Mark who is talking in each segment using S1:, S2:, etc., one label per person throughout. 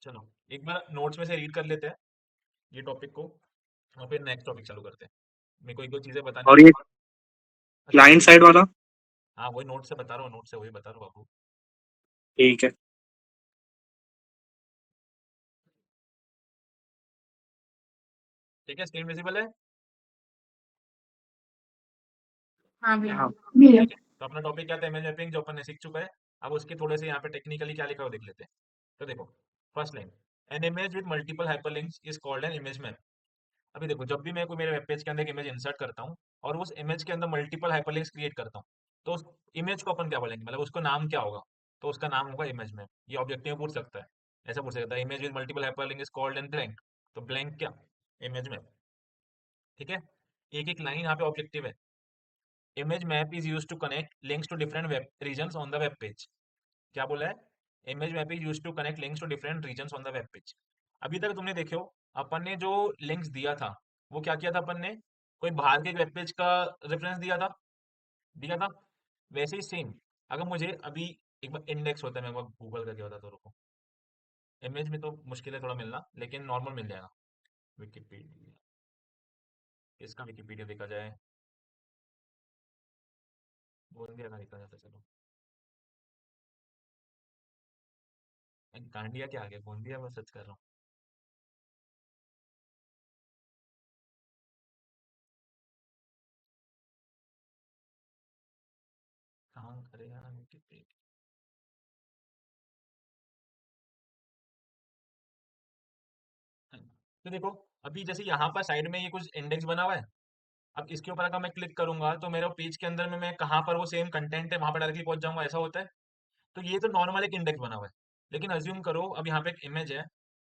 S1: चलो एक बार नोट्स में से रीड कर लेते हैं ये टॉपिक को, और फिर नेक्स्ट टॉपिक चालू करते हैं। मेरे को एक दो चीजें बतानी
S2: और
S1: थी।
S2: ये
S1: अच्छा
S2: क्लाइंट साइड वाला।
S1: हाँ, वही नोट से बता रहा हूँ, नोट से वही बता रहा हूँ बाबू।
S2: ठीक है।
S1: ठीक है, स्क्रीन विजिबल है।
S2: हाँ भैया। हाँ।
S1: ठीक है, तो अपना टॉपिक क्या था, इमेज मैपिंग, जो अपन ने सीख चुका है। अब उसके थोड़े से यहाँ पे टेक्निकली क्या लिखा है वो देख लेते हैं। तो देखो, first line, N image with multiple hyperlinks is called N image map. अभी देखो, जब भी मैं कोई मेरे वेब पेज के अंदर एक इमेज इंसर्ट करता हूँ और उस इमेज के अंदर मल्टीपल हाइपरलिंक्स क्रिएट करता हूँ, तो उस इमेज को अपन क्या बोलेंगे, मतलब उसको नाम क्या होगा। तो उसका नाम होगा इमेज मैप। ये ऑब्जेक्टिव में पूछ सकता है, ऐसा पूछ सकता है, image with multiple hyperlink is called an blank. तो ब्लैंक क्या, इमेज मैप। ठीक है, एक एक लाइन यहाँ पे ऑब्जेक्टिव है। Image map is use to connect links to different web regions on the web page. क्या बोला है, image map is use to connect links to different regions on the web page. अभी तक तुमने देखो, अपन ने जो लिंक्स दिया था वो क्या किया था अपन ने, कोई बाहर के वेब पेज का रेफरेंस दिया था। वैसे ही सेम, अगर मुझे अभी एक बार इंडेक्स होता है, मैं एक बार गूगल करके बताता हूँ, रुको। इमेज में तो मुश्किल है थोड़ा मिलना, लेकिन नॉर्मल मिल जाएगा। विकिपीडिया, इसका विकिपीडिया देखा जाए, गोंदिया का देखा जाता है, चलो। गांडिया क्या आ गया, गोंदिया में सर्च कर रहा हूँ। कहाँ करे यार विकिपीडिया। तो देखो, अभी जैसे यहाँ पर साइड में ये कुछ इंडेक्स बना हुआ है। अब इसके ऊपर अगर मैं क्लिक करूंगा तो मेरे पेज के अंदर में मैं कहाँ पर वो सेम कंटेंट है वहां पर डायरेक्टली पहुंच जाऊंगा, ऐसा होता है। तो ये तो नॉर्मल एक इंडेक्स बना हुआ है। लेकिन अज्यूम करो अब यहाँ पे एक इमेज है,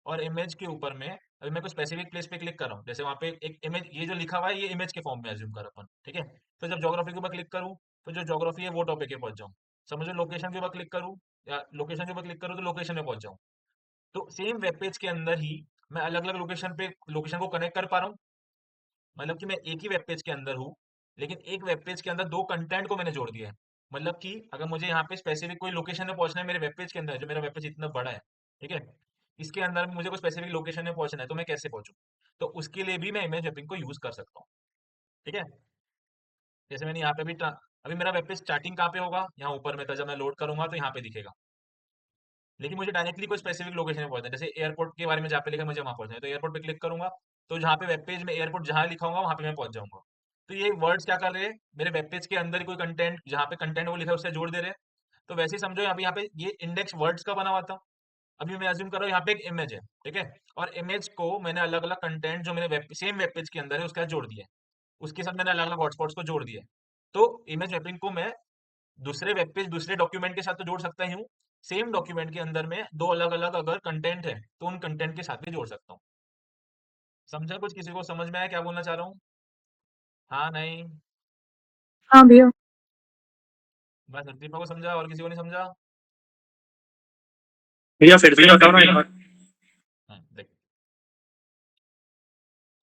S1: और इमेज के ऊपर में अभी मैं कोई स्पेसिफिक प्लेस पे क्लिक कर रहा हूँ, जैसे वहाँ पे एक इमेज, ये जो लिखा हुआ है ये इमेज के फॉर्म में अज्यूम कर अपन, ठीक है। तो जब ज्योग्राफी के ऊपर क्लिक करूँ तो जो ज्योग्राफी है वो टॉपिक पे पहुंच जाऊँ। समझो, लोकेशन के ऊपर क्लिक करूँ, या लोकेशन के ऊपर क्लिक करूँ तो लोकेशन में पहुंच जाऊँ। तो सेम वेब पेज के अंदर ही मैं अलग अलग लोकेशन पे लोकेशन को कनेक्ट कर पा रहा हूँ। मतलब कि मैं एक ही वेब पेज के अंदर हूँ, लेकिन एक वेब पेज के अंदर दो कंटेंट को मैंने जोड़ दिया है। मतलब कि अगर मुझे यहाँ पे स्पेसिफिक कोई लोकेशन में पहुंचना है मेरे वेब पेज के अंदर, जो मेरा वेब पेज इतना बड़ा है, ठीक है, इसके अंदर मुझे कोई स्पेसिफिक लोकेशन में पहुंचना है तो मैं कैसे पहुंचूं। तो उसके लिए भी मैं इमेज मैपिंग को यूज कर सकता हूँ। ठीक है, जैसे मैंने यहाँ पे भी अभी मेरा वेब पेज स्टार्टिंग कहाँ पे होगा, यहाँ ऊपर में था, जब मैं लोड करूंगा तो यहाँ पे दिखेगा। लेकिन मुझे डायरेक्टली कोई स्पेसिफिक लोकेशन में पहुंचना है, जैसे एयरपोर्ट के बारे में जहाँ पे लिखा है मुझे वहां पहुंचना है, तो एयरपोर्ट पे क्लिक करूंगा, तो जहाँ पे वेब पेज में एयरपोर्ट जहाँ लिखा होगा वहां पे मैं पहुंच जाऊंगा। तो ये वर्ड्स क्या कर रहे हैं, मेरे वेब पेज के अंदर ही कोई कंटेंट जहाँ पे कंटेंट वो लिखा है उससे जोड़ दे रहे हैं। तो वैसे ही समझो, यहाँ पे ये इंडेक्स वर्ड्स का बना हुआ था। अभी मैं अज्यूम कर रहा हूँ यहाँ पे एक इमेज है, ठीक है, और इमेज को मैंने अलग अलग कंटेंट जो मेरे सेम वेब पेज के अंदर है उसके साथ जोड़ दिया है। उसके साथ मैंने अलग अलग हॉटस्पॉट्स को जोड़ दिया है। तो इमेज मैपिंग को मैं दूसरे वेब पेज दूसरे डॉक्यूमेंट के साथ तो जोड़ सकता ही हूँ। सेम डॉक्यूमेंट के अंदर में दो अलग अलग अगर कंटेंट है तो उन कंटेंट के साथ भी जोड़ सकता हूँ। समझा कुछ, किसी को समझ में आया क्या बोलना चाह रहा हूँ? हाँ, नहीं?
S2: हाँ भैया।
S1: बस दीपा को समझा, और किसी को नहीं समझा?
S2: भैया फिर से बताओ ना एक बार।
S1: हाँ देख,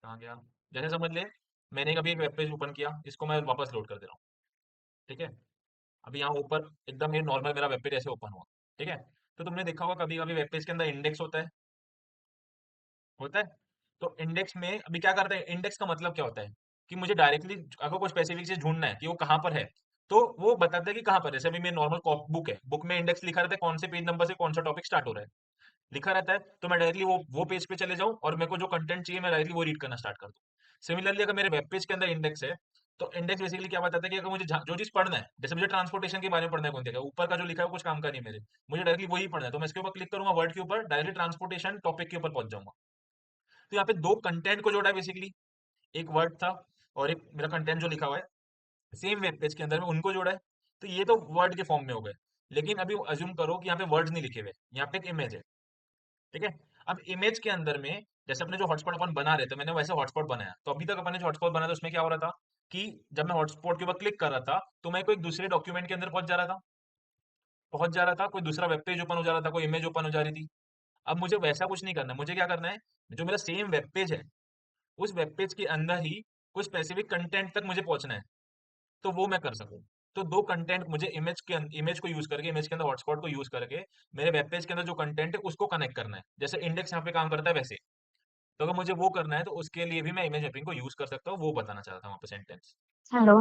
S1: कहाँ गया। जैसे समझ ले, मैंने कभी एक वेब पेज ओपन किया, इसको मैं वापस लोड कर दे रहा हूँ। ठीक है, अभी यहाँ ऊपर एकदम ये नॉर्मल मेरा वेब पेज ऐसे ओपन हुआ। ठीक है, तो तुमने देखा होगा कभी कभी वेब पेज के अंदर इंडेक्स होता है। तो इंडेक्स में अभी क्या करते हैं, इंडेक्स का मतलब क्या होता है, कि मुझे डायरेक्टली अगर कोई स्पेसिफिक चीज ढूंढना है कि वो कहाँ पर है, तो वो बताता है कि कहाँ पर है। जैसे अभी मेरी नॉर्मल बुक है, बुक में इंडेक्स लिखा रहता है कौन से पेज नंबर से कौन सा टॉपिक स्टार्ट हो रहा है, लिखा रहता है। तो मैं डायरेक्टली वो पेज पे चले जाऊं और मेरे को जो कंटेंट चाहिए मैं डायरेक्टली वो रीड करना स्टार्ट कर दूं। सिमिलरली अगर मेरे वेब पेज के अंदर इंडेक्स है, तो इंडेक्स बेसिकली क्या बताता है कि अगर मुझे जो चीज पढ़ना है, जैसे मुझे ट्रांसपोर्टेशन के बारे में पढ़ना है, कौन देगा ऊपर का जो लिखा है वो कुछ काम का नहीं है मेरे, मुझे डायरेक्टली वही पढ़ना है, तो मैं इसके ऊपर क्लिक करूंगा, वर्ड के ऊपर डायरेक्टली ट्रांसपोर्टेशन टॉपिक के ऊपर पहुंच जाऊंगा। तो यहाँ पे दो कंटेंट को जोड़ा है बेसिकली, एक वर्ड था और एक मेरा कंटेंट जो लिखा हुआ है सेम वेब पेज के अंदर में, उनको जोड़ा है। तो ये तो वर्ड के फॉर्म में हो गए। लेकिन अभी अज्यूम करो कि यहाँ पे वर्ड्स नहीं लिखे हुए, यहाँ पे एक इमेज है। ठीक है, अब इमेज के अंदर में जैसे अपने जो हॉटस्पॉट अपन बना रहे थे, मैंने वैसे हॉटस्पॉट बनाया, तो अभी तक अपन ने जो हॉटस्पॉट बनाया था उसमें क्या हो रहा था, कि जब मैं हॉटस्पॉट के ऊपर क्लिक कर रहा था तो मैं कोई दूसरे डॉक्यूमेंट के अंदर पहुंच जा रहा था, कोई दूसरा वेब पेज ओपन हो जा रहा था, कोई इमेज ओपन हो जा रही थी। अब मुझे वैसा कुछ नहीं करना है, मुझे क्या करना है, जो मेरा सेम वेब पेज है उस वेब पेज के अंदर ही कुछ स्पेसिफिक कंटेंट तक मुझे पहुंचना है, तो वो मैं कर सकूं। तो दो कंटेंट मुझे इमेज को यूज करके, इमेज के अंदर हॉटस्पॉट को यूज करके मेरे वेब पेज के अंदर जो कंटेंट है उसको कनेक्ट करना है, जैसे इंडेक्स यहाँ पे काम करता है वैसे। तो अगर मुझे वो करना है तो उसके लिए भी मैं इमेज मैपिंग को यूज कर सकता हूँ, वो बताना चाहता था वहाँ पे सेंटेंस।
S2: हेलो।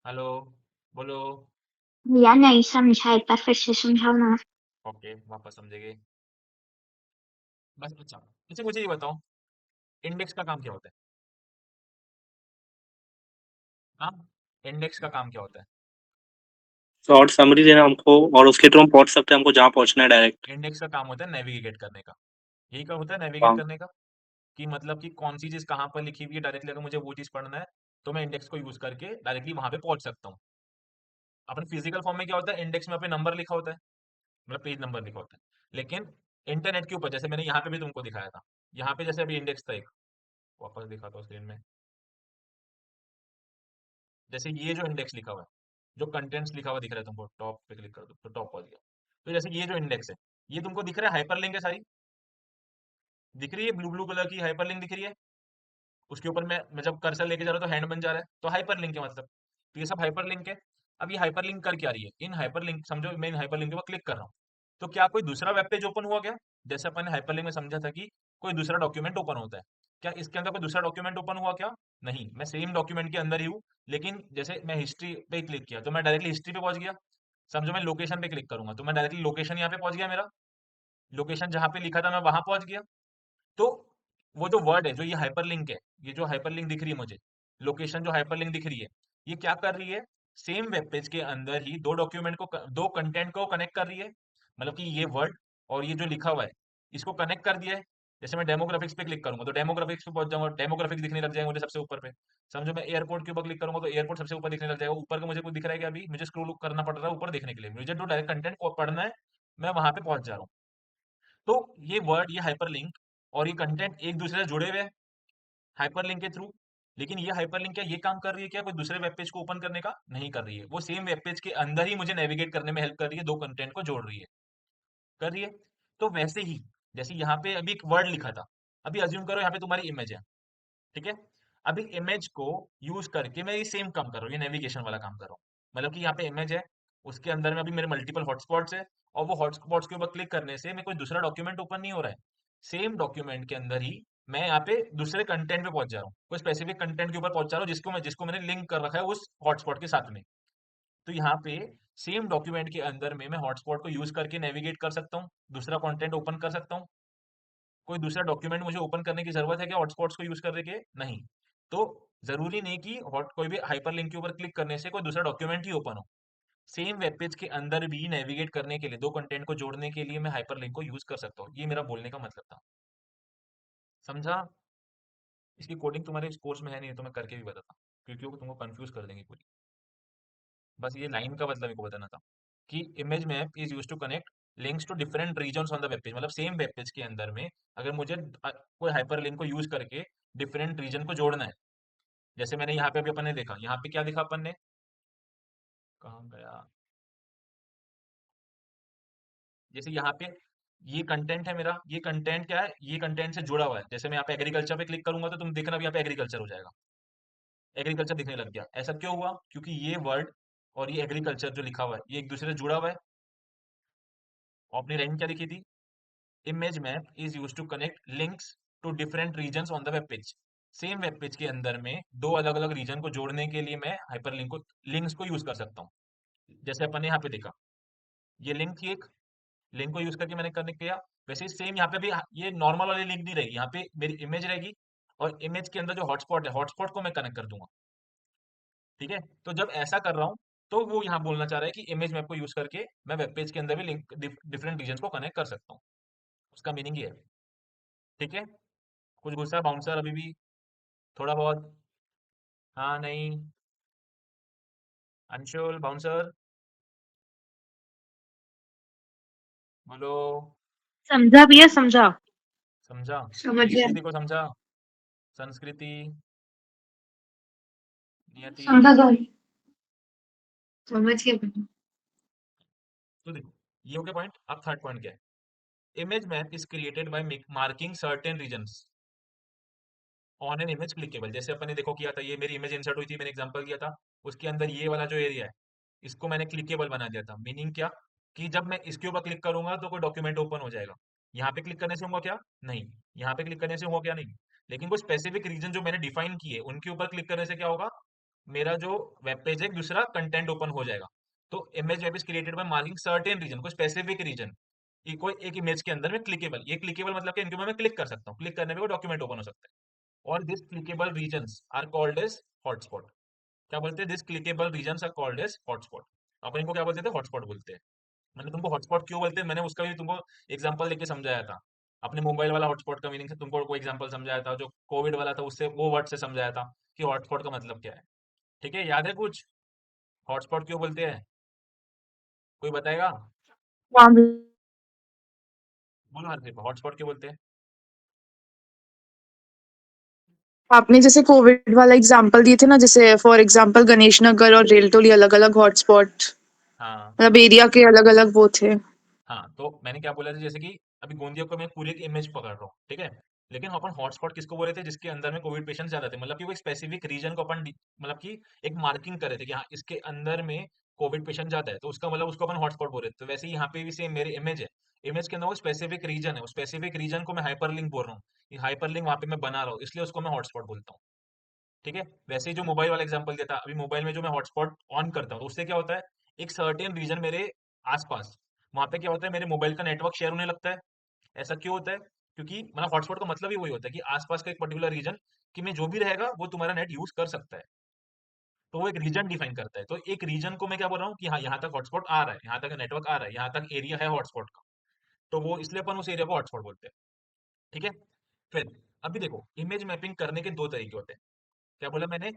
S1: हेलो, बोलो।
S2: भैया नहीं समझा, एक बार फिर से समझाओ ना।
S1: ओके, वापस समझेंगे। बस अच्छा अच्छा, मुझे ये बताओ, इंडेक्स का काम क्या होता है? हाँ, इंडेक्स का काम क्या होता है?
S2: शॉर्ट समरी देना हमको, और उसके थ्रू हम पहुंच सकते हैं हमको जहाँ पहुंचना है डायरेक्ट।
S1: इंडेक्स का काम होता है नेविगेट करने का। यही का होता है नेविगेट
S2: हाँ।
S1: करने का, कि मतलब कि कौन सी चीज कहाँ पर लिखी हुई है, डायरेक्टली अगर मुझे वो चीज पढ़ना है तो मैं इंडेक्स को यूज करके डायरेक्टली वहां पे पहुंच सकता हूँ। अपन फिजिकल फॉर्म में क्या होता है, इंडेक्स में अपने नंबर लिखा होता है, मतलब पेज नंबर लिखा होता है। लेकिन इंटरनेट के ऊपर, जैसे मैंने यहाँ पे भी तुमको दिखाया था, यहाँ पे जैसे अभी इंडेक्स था एक, वापस दिखाता हूँ स्क्रीन में। जैसे ये जो इंडेक्स लिखा हुआ है, जो कंटेंट्स लिखा हुआ दिख रहा है तुमको, टॉप पे क्लिक कर दो तो टॉप पहुंच गया। तो जैसे ये जो इंडेक्स है, ये तुमको दिख रहा है हाइपरलिंक है सारी, दिख रही है ब्लू ब्लू कलर की हाइपरलिंक दिख रही है। उसके ऊपर मैं जब कर्सर लेके जा रहा हूँ तो हैंड बन जा रहा है, तो हाइपरलिंक है मतलब। तो ये सब हाइपरलिंक है। अब ये हाइपरलिंक कर क्या रही है, इन हाइपरलिंक समझो, मैं इन हाइपरलिंक के ऊपर क्लिक कर रहा हूँ, तो क्या कोई दूसरा वेब पेज ओपन हुआ क्या? जैसे अपन ने हाइपरलिंक में समझा था कि कोई दूसरा डॉक्यूमेंट ओपन होता है, क्या इसके अंदर कोई दूसरा डॉक्यूमेंट ओपन हुआ क्या? नहीं, मैं सेम डॉक्यूमेंट के अंदर ही हूँ। लेकिन जैसे मैं हिस्ट्री पे क्लिक किया तो मैं डायरेक्टली हिस्ट्री पे पहुंच गया। समझो मैं लोकेशन पे क्लिक करूंगा तो मैं डायरेक्टली लोकेशन यहाँ पे पहुंच गया, मेरा लोकेशन जहां पे लिखा था मैं वहां पहुंच गया। तो वो जो वर्ड है, जो ये हाइपरलिंक है, ये जो हाइपरलिंक दिख रही है मुझे, लोकेशन जो हाइपरलिंक दिख रही है, ये क्या कर रही है? सेम वेब पेज के अंदर ही दो डॉक्यूमेंट को, दो कंटेंट को कनेक्ट कर रही है। मतलब कि ये वर्ड और ये जो लिखा हुआ है, इसको कनेक्ट कर दिया है। जैसे मैं डेमोग्राफिक्स पे क्लिक करूंगा तो डेमोग्राफिक्स पे पहुंच जाऊंगा, डेमोग्राफिक्स दिखने लग जाएंगे मुझे सबसे ऊपर पे। समझो मैं एयरपोर्ट के ऊपर क्लिक करूंगा तो एयरपोर्ट सबसे ऊपर दिखने लग जाएगा। ऊपर का मुझे कुछ दिख रहा है कि अभी मुझे स्क्रॉल करना पड़ रहा है ऊपर देखने के लिए, मुझे जो डायरेक्ट कंटेंट को पढ़ना है मैं वहां पे पहुंच जा रहा हूँ। तो ये वर्ड, ये हाइपरलिंक और ये कंटेंट एक दूसरे से जुड़े हुए हैं हाइपरलिंक के थ्रू। लेकिन ये हाइपरलिंक क्या ये काम कर रही है क्या, कोई दूसरे वेब पेज को ओपन करने का? नहीं कर रही है, वो सेम वेब पेज के अंदर ही मुझे नेविगेट करने में हेल्प कर रही है, दो कंटेंट को जोड़ रही है, कर रही है। तो वैसे ही, जैसे यहाँ पे अभी एक वर्ड लिखा था, अभी अज्यूम करो यहाँ पे तुम्हारी इमेज है, ठीक है? अभी इमेज को यूज करके मैं ये सेम काम कर रहा हूँ, ये नेविगेशन वाला काम कर रहा हूँ। मतलब कि यहाँ पे इमेज है, उसके अंदर में अभी मेरे मल्टीपल हॉटस्पॉट्स है, और वो हॉटस्पॉट्स के ऊपर क्लिक करने से मैं कोई दूसरा डॉक्यूमेंट ओपन नहीं हो रहा है। सेम डॉक्यूमेंट के अंदर ही मैं यहाँ पे दूसरे कंटेंट पे पहुंच जा रहा हूँ, कोई स्पेसिफिक कंटेंट के ऊपर पहुंच जा रहा हूँ जिसको मैंने लिंक कर रखा है उस हॉटस्पॉट के साथ में। तो यहाँ पे सेम डॉक्यूमेंट के अंदर में मैं हॉटस्पॉट को यूज करके नेविगेट कर सकता हूँ, दूसरा कंटेंट ओपन कर सकता हूँ। कोई दूसरा डॉक्यूमेंट मुझे ओपन करने की जरूरत है क्या हॉटस्पॉट्स को यूज करने के? नहीं। तो जरूरी नहीं कि हॉट कोई भी हाइपरलिंक के ऊपर क्लिक करने से कोई दूसरा डॉक्यूमेंट ही ओपन हो। सेम वेब पेज के अंदर भी नेविगेट करने के लिए, दो कंटेंट को जोड़ने के लिए मैं हाइपरलिंक को यूज कर सकता हूँ, ये मेरा बोलने का मतलब था। समझा? इसकी कोडिंग तुम्हारे इस कोर्स में है नहीं तो मैं करके भी बताता, क्योंकि वो तुमको कंफ्यूज कर देंगे पूरी। बस ये लाइन का मतलब मेरे को बताना था कि image map is use to connect links to different regions on the web page. मतलब सेम वेब पेज के अंदर में अगर मुझे कोई हाइपरलिंक को यूज करके डिफरेंट रीजन को जोड़ना है, जैसे मैंने यहाँ पे अभी अपन ने देखा, यहाँ पे क्या देखा अपन ने, कहाँ गया, जैसे यहाँ पे ये कंटेंट है मेरा, ये कंटेंट क्या है, ये कंटेंट से जुड़ा हुआ है। जैसे मैं यहाँ पे एग्रीकल्चर पे क्लिक करूंगा तो तुम देखना भी यहाँ पे एग्रीकल्चर हो जाएगा, एग्रीकल्चर दिखने लग गया। ऐसा क्यों हुआ? क्योंकि ये वर्ड और ये एग्रीकल्चर जो लिखा हुआ है ये एक दूसरे से जुड़ा हुआ है। और अपनी लाइन क्या लिखी थी, image map is use to connect links to different regions on the web page. Same web page के अंदर में दो अलग अलग रीजन को जोड़ने के लिए मैं हाइपरलिंक को, लिंक्स को यूज कर सकता हूँ। जैसे अपन ने यहाँ पे देखा, ये लिंक थी एक, लिंक को यूज करके मैंने कनेक्ट किया। वैसे ही सेम यहाँ पे भी ये नॉर्मल वाली लिंक नहीं रहेगी, यहाँ पे मेरी इमेज रहेगी और इमेज के अंदर जो हॉटस्पॉट है हॉटस्पॉट को मैं कनेक्ट कर दूंगा। ठीक है, तो जब ऐसा कर रहा हूँ तो वो यहाँ बोलना चाह रहा है कि इमेज मैप को यूज करके मैं वेब पेज के अंदर भी लिंक डिफरेंट रीजन को कनेक्ट कर सकता हूँ। उसका मीनिंग ये है। ठीक है, कुछ गुस्सा बाउंसर अभी भी, थोड़ा बहुत? हाँ, नहीं? अंशुल, बाउंसर, बोलो।
S2: समझा भैया समझा।
S1: समझा?
S2: समझ गया।
S1: परिस्थिति को समझा? संस्कृति, नियति।
S2: समझा तो। समझ गया भैया।
S1: तो देखो, ये हो गया पॉइंट। अब थर्ड पॉइंट क्या है? Image map is created by marking certain regions on an image clickable. जैसे अपन ने देखो किया था, ये मेरी इमेज इंसर्ट हुई थी, मैंने एग्जांपल दिया था, उसके अंदर ये वाला जो एरिया है, इसको मैंने क्लिकेबल बना दिया था। मीनिंग क्या, कि जब मैं इसके ऊपर क्लिक करूंगा तो कोई डॉक्यूमेंट ओपन हो जाएगा। यहाँ पे क्लिक करने से होगा क्या, नहीं। यहाँ पे क्लिक करने से होगा क्या, नहीं। लेकिन कोई स्पेसिफिक रीजन जो मैंने डिफाइन किए उनके ऊपर क्लिक करने से क्या होगा, मेरा जो वेब पेज है दूसरा कंटेंट ओपन हो जाएगा। तो image web is created by marking certain region, कोई स्पेसिफिक रीजन, कोई एक इमेज के अंदर में क्लिकेबल, ये क्लिकेबल मतलब कि इनके ऊपर मैं क्लिक कर सकता हूँ, क्लिक करने पे वो डॉक्यूमेंट ओपन हो सकता है। और this clickable regions are called as hotspot. क्या बोलते हैं, this clickable regions are called as hotspot. अपन इनको क्या बोलते थे, हॉटस्पॉट बोलते हैं। मैंने तुमको हॉटस्पॉट क्यों बोलते हैं, मैंने उसका भी तुमको एग्जांपल लेके समझाया था। अपने मोबाइल वाला हॉटस्पॉट का मीनिंग से तुमको कोई एग्जांपल समझाया था, जो कोविड वाला था उससे वो वर्ड से समझाया था कि हॉटस्पॉट का मतलब क्या है। ठीक है, याद है कुछ, हॉटस्पॉट क्यों बोलते हैं, कोई बताएगा?
S3: हाँ,
S1: बोलो हर्षित, हॉटस्पॉट क्यों बोलते हैं?
S3: आपने जैसे कोविड वाला एग्जांपल दिए थे ना, जैसे फॉर एग्जांपल गणेश नगर और रेलटोली अलग-अलग हॉटस्पॉट,
S1: हाँ
S3: मतलब एरिया के अलग-अलग वो थे।
S1: हाँ, तो मैंने क्या बोला था, जैसे कि अभी गोंदिया को मैं पूरी एक इमेज पकड़ रहा हूँ, ठीक है। लेकिन अपन हॉटस्पॉट किसको बोल रहे थे, जिसके अंदर में कोविड पेशेंट ज्यादा थे, मतलब कि वो स्पेसिफिक रीजन को अपन मतलब कि एक मार्किंग कर रहे थे कि हाँ इसके अंदर में कोविड पेशेंट ज्यादा है, तो उसका मतलब उसको अपन हॉटस्पॉट बोल रहे थे। तो वैसे ही यहाँ पे भी सेम मेरी इमेज है, इमेज के अंदर वो स्पेसिफिक रीजन है, वो स्पेसिफिक रीजन को मैं हाइपर लिंक बोल रहा हूँ, हाइपर लिंक वहाँ पे मैं बना रहा हूँ, इसलिए उसको मैं हॉटस्पॉट बोलता हूँ। ठीक है। वैसे ही जो मोबाइल वाला एग्जांपल दिया था, अभी मोबाइल में जो मैं हॉटस्पॉट ऑन करता हूँ तो उससे क्या होता है, एक सर्टेन रीजन मेरे आसपास, वहां पे क्या होता है, मेरे मोबाइल का नेटवर्क शेयर होने लगता है। ऐसा क्यों होता है, क्योंकि मतलब हॉटस्पॉट का मतलब ही वही होता है कि आसपास का एक पर्टिकुलर रीजन, कि में जो भी रहेगा वो तुम्हारा नेट यूज कर सकता है। तो वो एक रीजन डिफाइन करता है, तो एक रीजन को मैं क्या बोल रहा हूँ कि हाँ यहाँ तक हॉटस्पॉट आ रहा है, यहाँ तक नेटवर्क आ रहा है, यहाँ तक एरिया है हॉटस्पॉट का, तो वो इसलिए अपन उस एरिया को हॉटस्पॉट बोलते हैं। ठीक है। फिर अभी देखो, इमेज मैपिंग करने के दो तरीके होते हैं। क्या बोला मैंने,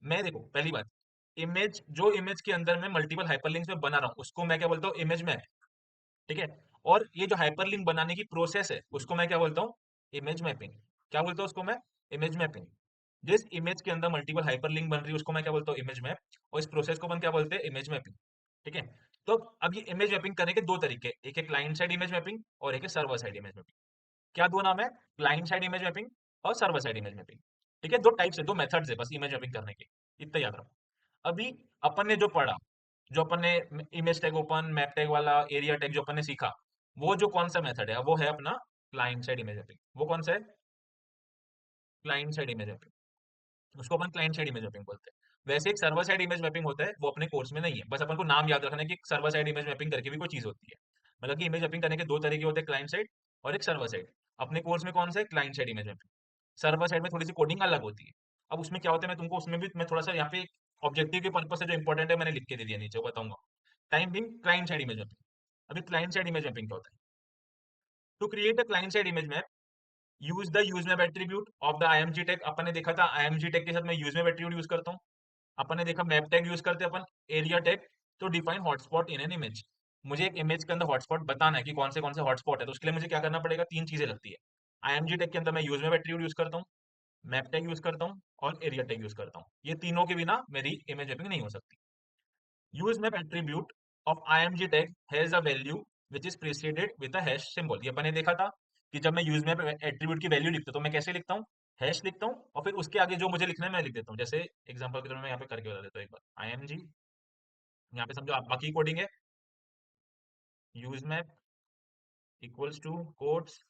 S1: मैं देखो पहली बात, इमेज जो इमेज के अंदर मैं मल्टीपल हाइपरलिंक्स में बना रहा हूँ उसको मैं क्या बोलता हूँ, इमेज मैप। ठीक है। और ये जो हाइपरलिंक बनाने की प्रोसेस है उसको मैं क्या बोलता हूँ, इमेज मैपिंग। क्या बोलता हूँ उसको मैं, इमेज मैपिंग। जिस इमेज के अंदर मल्टीपल हाइपरलिंक बन रही है उसको मैं क्या बोलता हूँ, इमेज मैप। और इस प्रोसेस को अपन क्या बोलते हैं, इमेज मैपिंग। ठीक है। तो अब ये इमेज मैपिंग करने के दो तरीके, एक है क्लाइंट साइड इमेज मैपिंग और एक है सर्वर साइड इमेज मैपिंग। क्या दो नाम है, क्लाइंट साइड इमेज मैपिंग और सर्वर साइड इमेज मैपिंग। ठीक है, दो टाइप्स है, दो मेथड्स है बस इमेज मैपिंग करने के, इतना याद रखो। अभी अपन ने जो पढ़ा, जो अपन ने image tag open, map tag वाला, एरिया टैग जो अपन ने सीखा, वो जो कौन सा मेथड है वो है अपना क्लाइंट साइड इमेज मैपिंग। वो कौन सा है, क्लाइंट साइड इमेज मैपिंग। उसको अपन क्लाइंट साइड इमेज मैपिंग बोलते हैं। वैसे एक सर्वर साइड इमेज मैपिंग होता है, वो अपने कोर्स में नहीं है, बस अपन को नाम याद रखना है कि सर्वर साइड इमेज मैपिंग करके भी कोई चीज होती है। मतलब कि इमेज मैपिंग करने के दो तरीके होते हैं, क्लाइंट साइड और एक सर्वर साइड। अपने कोर्स में कौन सा है, client side image mapping. Server side में थोड़ी सी कोडिंग अलग होती है। अब उसमें क्या होता है, मैं तुमको उसमें भी मैं थोड़ा सा यहाँ पे ऑब्जेक्टिव के पर्पज से जो इंपॉर्टेंट है मैंने लिख के दे दिया नीचे, वो बताऊंगा। Time being client side image mapping. अभी क्लाइंट साइड इमेज मैपिंग क्या होता है, to create a client side image map use the use map attribute of the IMG tag. अपन ने देखा था आईएमजी टैग के साथ मैं यूज मैप एट्रीब्यूट यूज करता हूँ। अपन ने देखा मैप टैग यूज करते हैं अपन, एरिया टैग, तो define hotspot in an image. मुझे एक इमेज के अंदर हॉटस्पॉट बताना है कि कौन से हॉटस्पॉट है, तो उसके लिए मुझे क्या करना पड़ेगा, तीन चीजें लगती है। आईएमजी टैग के अंदर मैं यूज मैप एट्रीब्यूट यूज करता हूँ, मैप टैग यूज करता हूँ और एरिया टैग यूज करता हूँ। ये तीनों के बिना मेरी इमेज मैपिंग नहीं हो सकती। Use map attribute of img tag has a value which is preceded with a hash symbol। ये अपन ने देखा था कि जब मैं यूज मैप एट्रीब्यूट की वैल्यू लिखता हूँ तो मैं कैसे लिखता हूँ, हैश लिखता हूँ और फिर उसके आगे जो मुझे लिखना है मैं लिख देता हूँ। जैसे एग्जांपल के तौर पे मैं यहाँ पे करके बता देता हूँ एक बार, img, यहाँ पे समझो आप बाकी कोडिंग है, use map equals to codes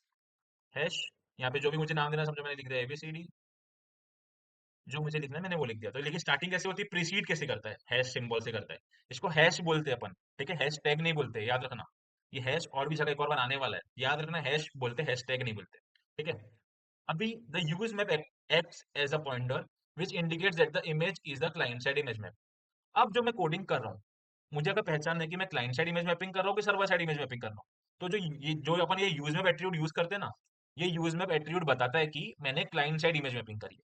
S1: hash, यहाँ पे जो भी मुझे नाम देना समझो मैंने लिख दिया एबीसीडी, जो मुझे लिखना है मैंने वो लिख दिया। तो लेकिन स्टार्टिंग कैसे होती है, प्रीसीड कैसे करता है, हैश सिंबल से करता है। इसको हैश बोलते हैं अपन, ठीक है, हैश टैग नहीं बोलते, याद रखना। ये हैश और भी जगह एक और बार आने वाला है, याद रखना, हैश बोलते हैं, हैश टैग नहीं बोलते। ठीक है। अभी the use map acts as a pointer which indicates that the image is the client side image map. अब जो मैं कोडिंग कर रहा हूँ, मुझे अगर पहचान है कि मैं क्लाइंट साइड इमेज मैपिंग कर रहा हूँ कि सर्वर साइड इमेज मैपिंग कर रहा हूँ, तो जो अपन ये यूज मैप एट्रीब्यूट यूज करते हैं ना, ये यूज मैप एट्रीब्यूट बताता है कि मैंने क्लाइंट साइड इमेज मैपिंग करी है।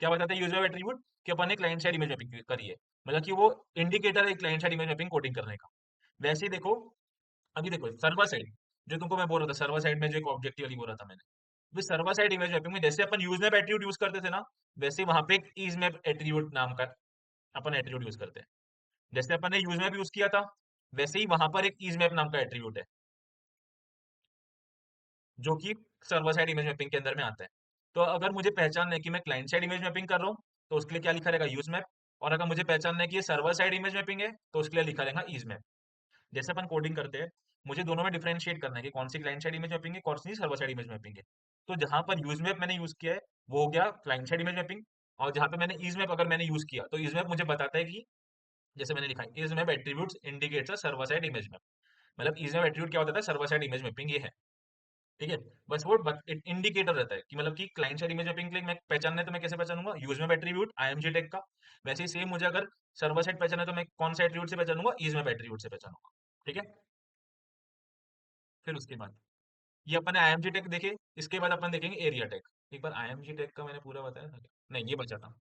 S1: क्या बताता है यूजर एट्रीब्यूट, कि अपन ने क्लाइंट साइड इमेज मैपिंग करी है, मतलब कि वो इंडिकेटर है client side image mapping coding करने का। वैसे ही देखो, अभी देखो सर्वर साइड, जो तुमको मैं बोल रहा था सर्वर साइड में जो एक ऑब्जेक्टिव वाली बोल रहा था मैंने, भी सर्वर साइड इमेज मैपिंग में जैसे अपन यूज मैप एट्रीब्यूट यूज करते थे ना, वैसे वहां पे एक इज मैप एट्रीब्यूट नाम का अपन एट्रीब्यूट यूज करते हैं। जैसे अपन ने यूज मैप यूज किया था, वैसे ही वहां पर एक इज मैप नाम का एट्रीब्यूट है, जो कि सर्वर साइड इमेज मैपिंग के अंदर में आता है। तो अगर मुझे पहचानना है कि मैं क्लाइंट साइड इमेज मैपिंग कर रहा हूँ, तो उसके लिए क्या लिखा रहेगा, यूज मैप और अगर मुझे पहचानना है कि ये सर्वर साइड इमेज मैपिंग है तो उसके लिए लिखा रहेगा ईज मैप। जैसे अपन कोडिंग करते हैं, मुझे दोनों में डिफरेंशिएट करना है कि कौन सी क्लाइंट साइड इमेज मैपिंग है, कौन सी सर्वर साइड इमेज मैपिंग है। तो जहां पर यूज मैप मैंने यूज किया है वो हो गया क्लाइंट साइड इमेज मैपिंग, और जहां पे मैंने ईज मैप अगर मैंने यूज किया तो ईज मैप मुझे बताता है कि जैसे मैंने लिखा है is map attributes indicates a server side image map. मतलब ईज मैप एट्रीब्यूट क्या होता है, सर्वर साइड इमेज मैपिंग ये है। ठीक है, बस वो इंडिकेटर रहता है कि मतलब कि क्लाइंट साइड इमेज मैपिंग के लिए मैं पहचानना है तो मैं कैसे पहचानूंगा, use map attribute IMG tag का। वैसे ही सेम मुझे अगर सर्वर साइड पहचानना है तो मैं कौन सा एट्रीब्यूट से पहचानूंगा, ईज मैप एट्रीब्यूट से पहचानूंगा। ठीक है, फिर उसके बाद ये अपन ने आईएमजी टैग देखे, इसके बाद अपन देखेंगे एरिया टैग। एक बार आईएमजी टैग का मैंने पूरा बताया था क्या? नहीं, ये बचा था,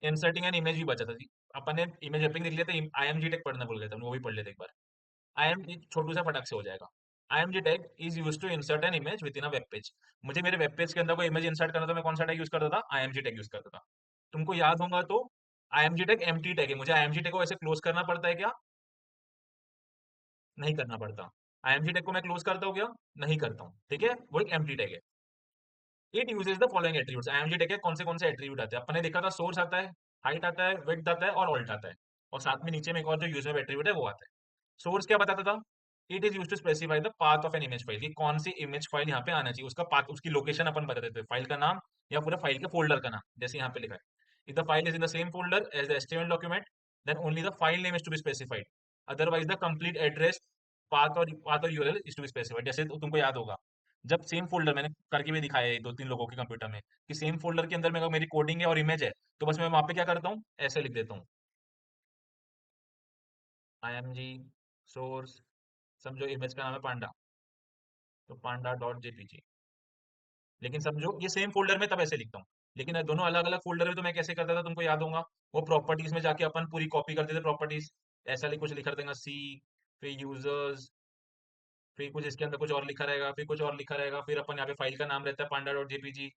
S1: इंसर्टिंग एन इमेज भी बचा था जी। अपन ने इमेज मैपिंग देख लिया था, आईएमजी टैग पढ़ना भूल गए थे, हम वो भी पढ़ लेते एक बार। आईएम छोटू सा फटाक से हो जाएगा। IMG tag is use to insert an image within a web page. मुझे मेरे वेब पेज के अंदर कोई इमेज इंसर्ट करना था, मैं कौन सा टैग यूज करता था, आईएमजी टैग यूज करता था। तुमको याद होगा तो आईएमजी टैग एम्प्टी टैग है, मुझे आईएमजी टैग को ऐसे क्लोज करना पड़ता है क्या, नहीं करना पड़ता। आईएमजी टैग को मैं क्लोज करता हूँ क्या, नहीं करता हूँ। ठीक है, वो एक एम्प्टी टैग है। It uses the following attributes. IMG tag के कौन से एट्रीब्यूट आते हैं, अपने देखा था सोर्स आता है, हाइट आता है, विड्थ आता है और ऑल्ट आता है, और साथ में नीचे में एक और जो यूजर एट्रीब्यूट है वो आता है। सोर्स क्या बताता था, it is use to specify the path of an image file, कि कौन सी इमेज फाइल यहाँ पे आना चाहिए, उसका पाथ, उसकी लोकेशन अपन बता देते हैं, फाइल का नाम या पूरा फाइल के फोल्डर का नाम, जैसे यहाँ पे लिखा है if the file is in the same folder as the HTML document then only the file name is to be specified, otherwise the complete address path और URL is to be specified. जैसे तुमको याद होगा, जब same folder मैंने करके भी दिखाया है 2-3 लोगों के कंप्यूटर में, कि सेम फोल्डर के अंदर में अगर मेरी कोडिंग है और इमेज है, तो बस मैं वहां पे क्या करता हूँ, ऐसे लिख देता हूँ img सोर्स, समझो इमेज का नाम है पांडा, तो पांडा डॉट जेपीजी। लेकिन समझो ये सेम फोल्डर में तब ऐसे लिखता हूँ, लेकिन दोनों अलग अलग फोल्डर में तो मैं कैसे करता था, तुमको याद होगा, वो प्रॉपर्टीज में जाके अपन पूरी कॉपी करते थे प्रॉपर्टीज, ऐसा कुछ लिखा देगा सी, फिर यूजर्स, फिर कुछ इसके अंदर कुछ और लिखा रहेगा, फिर कुछ और लिखा रहेगा, फिर अपन यहाँ पे फाइल का नाम रहता है पांडा डॉट जेपीजी।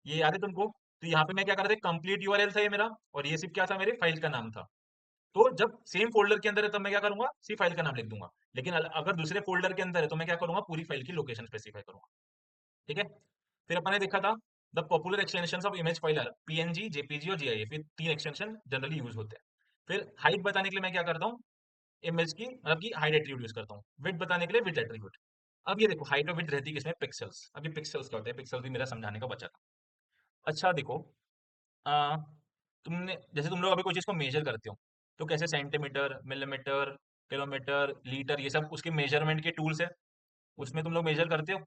S1: ये याद है तुमको? तो यहाँ पे मैं क्या कर रहा था, कंप्लीट यूआरएल था ये मेरा, और ये सिर्फ क्या था, मेरे फाइल का नाम था। तो जब सेम फोल्डर के अंदर है तब मैं क्या करूंगा, सिर्फ फाइल का नाम लिख दूंगा, लेकिन अगर दूसरे फोल्डर के अंदर है तो मैं क्या करूंगा, पूरी फाइल की लोकेशन स्पेसिफाई करूंगा। ठीक है, फिर अपन ने देखा था the popular extension of image file are PNG, JPG और जीआईएफ, ये 3 एक्सटेंशन जनरली यूज होते हैं। फिर हाइट बताने के लिए मैं क्या करता हूँ, इमेज की मतलब की हाइट एट्रीब्यूट यूज करता हूँ, विड्थ बताने के लिए विड्थ एट्रीब्यूट। अब ये देखो हाइट और विड्थ रहती है किसमें, पिक्सल्स। अभी पिक्सल्स क्या होता है, पिक्सल भी मेरा समझाने का बचा था। अच्छा देखो, आ, तुमने जैसे तुम लोग अभी कोई चीज को मेजर करते हो तो कैसे, सेंटीमीटर, मिलीमीटर, किलोमीटर, लीटर, ये सब उसके मेजरमेंट के टूल्स है, उसमें तुम लोग मेजर करते हो।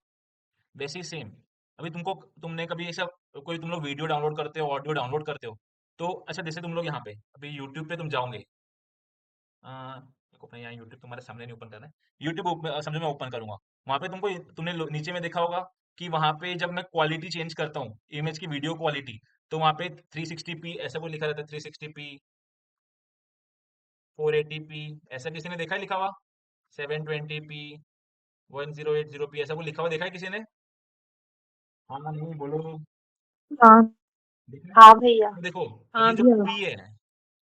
S1: वैसे ही सेम, अभी तुमने कभी ऐसा कोई तुम लोग वीडियो डाउनलोड करते हो, ऑडियो डाउनलोड करते हो, तो अच्छा जैसे तुम लोग यहाँ पे अभी यूट्यूब पे तुम जाओगे, देखो अपने यहाँ यूट्यूब तुम्हारे सामने नहीं ओपन करना है, यूट्यूब समझो मैं ओपन करूंगा, वहां पे तुमको तुमने नीचे में देखा होगा कि वहां पे जब मैं क्वालिटी चेंज करता हूँ इमेज की, वीडियो क्वालिटी, तो वहां पे 360p ऐसा कुछ लिखा रहता है, 360p, 480p, ऐसा किसी ने देखा है लिखा हुआ, 720p, 1080p, ऐसा कुछ लिखा हुआ देखा है किसी ने? हाँ नहीं बोलो,
S3: हाँ।
S1: देखा है?
S3: हाँ भैया।
S1: तो देखो, अब
S3: हाँ
S1: ये जो
S3: भैया।
S1: p है,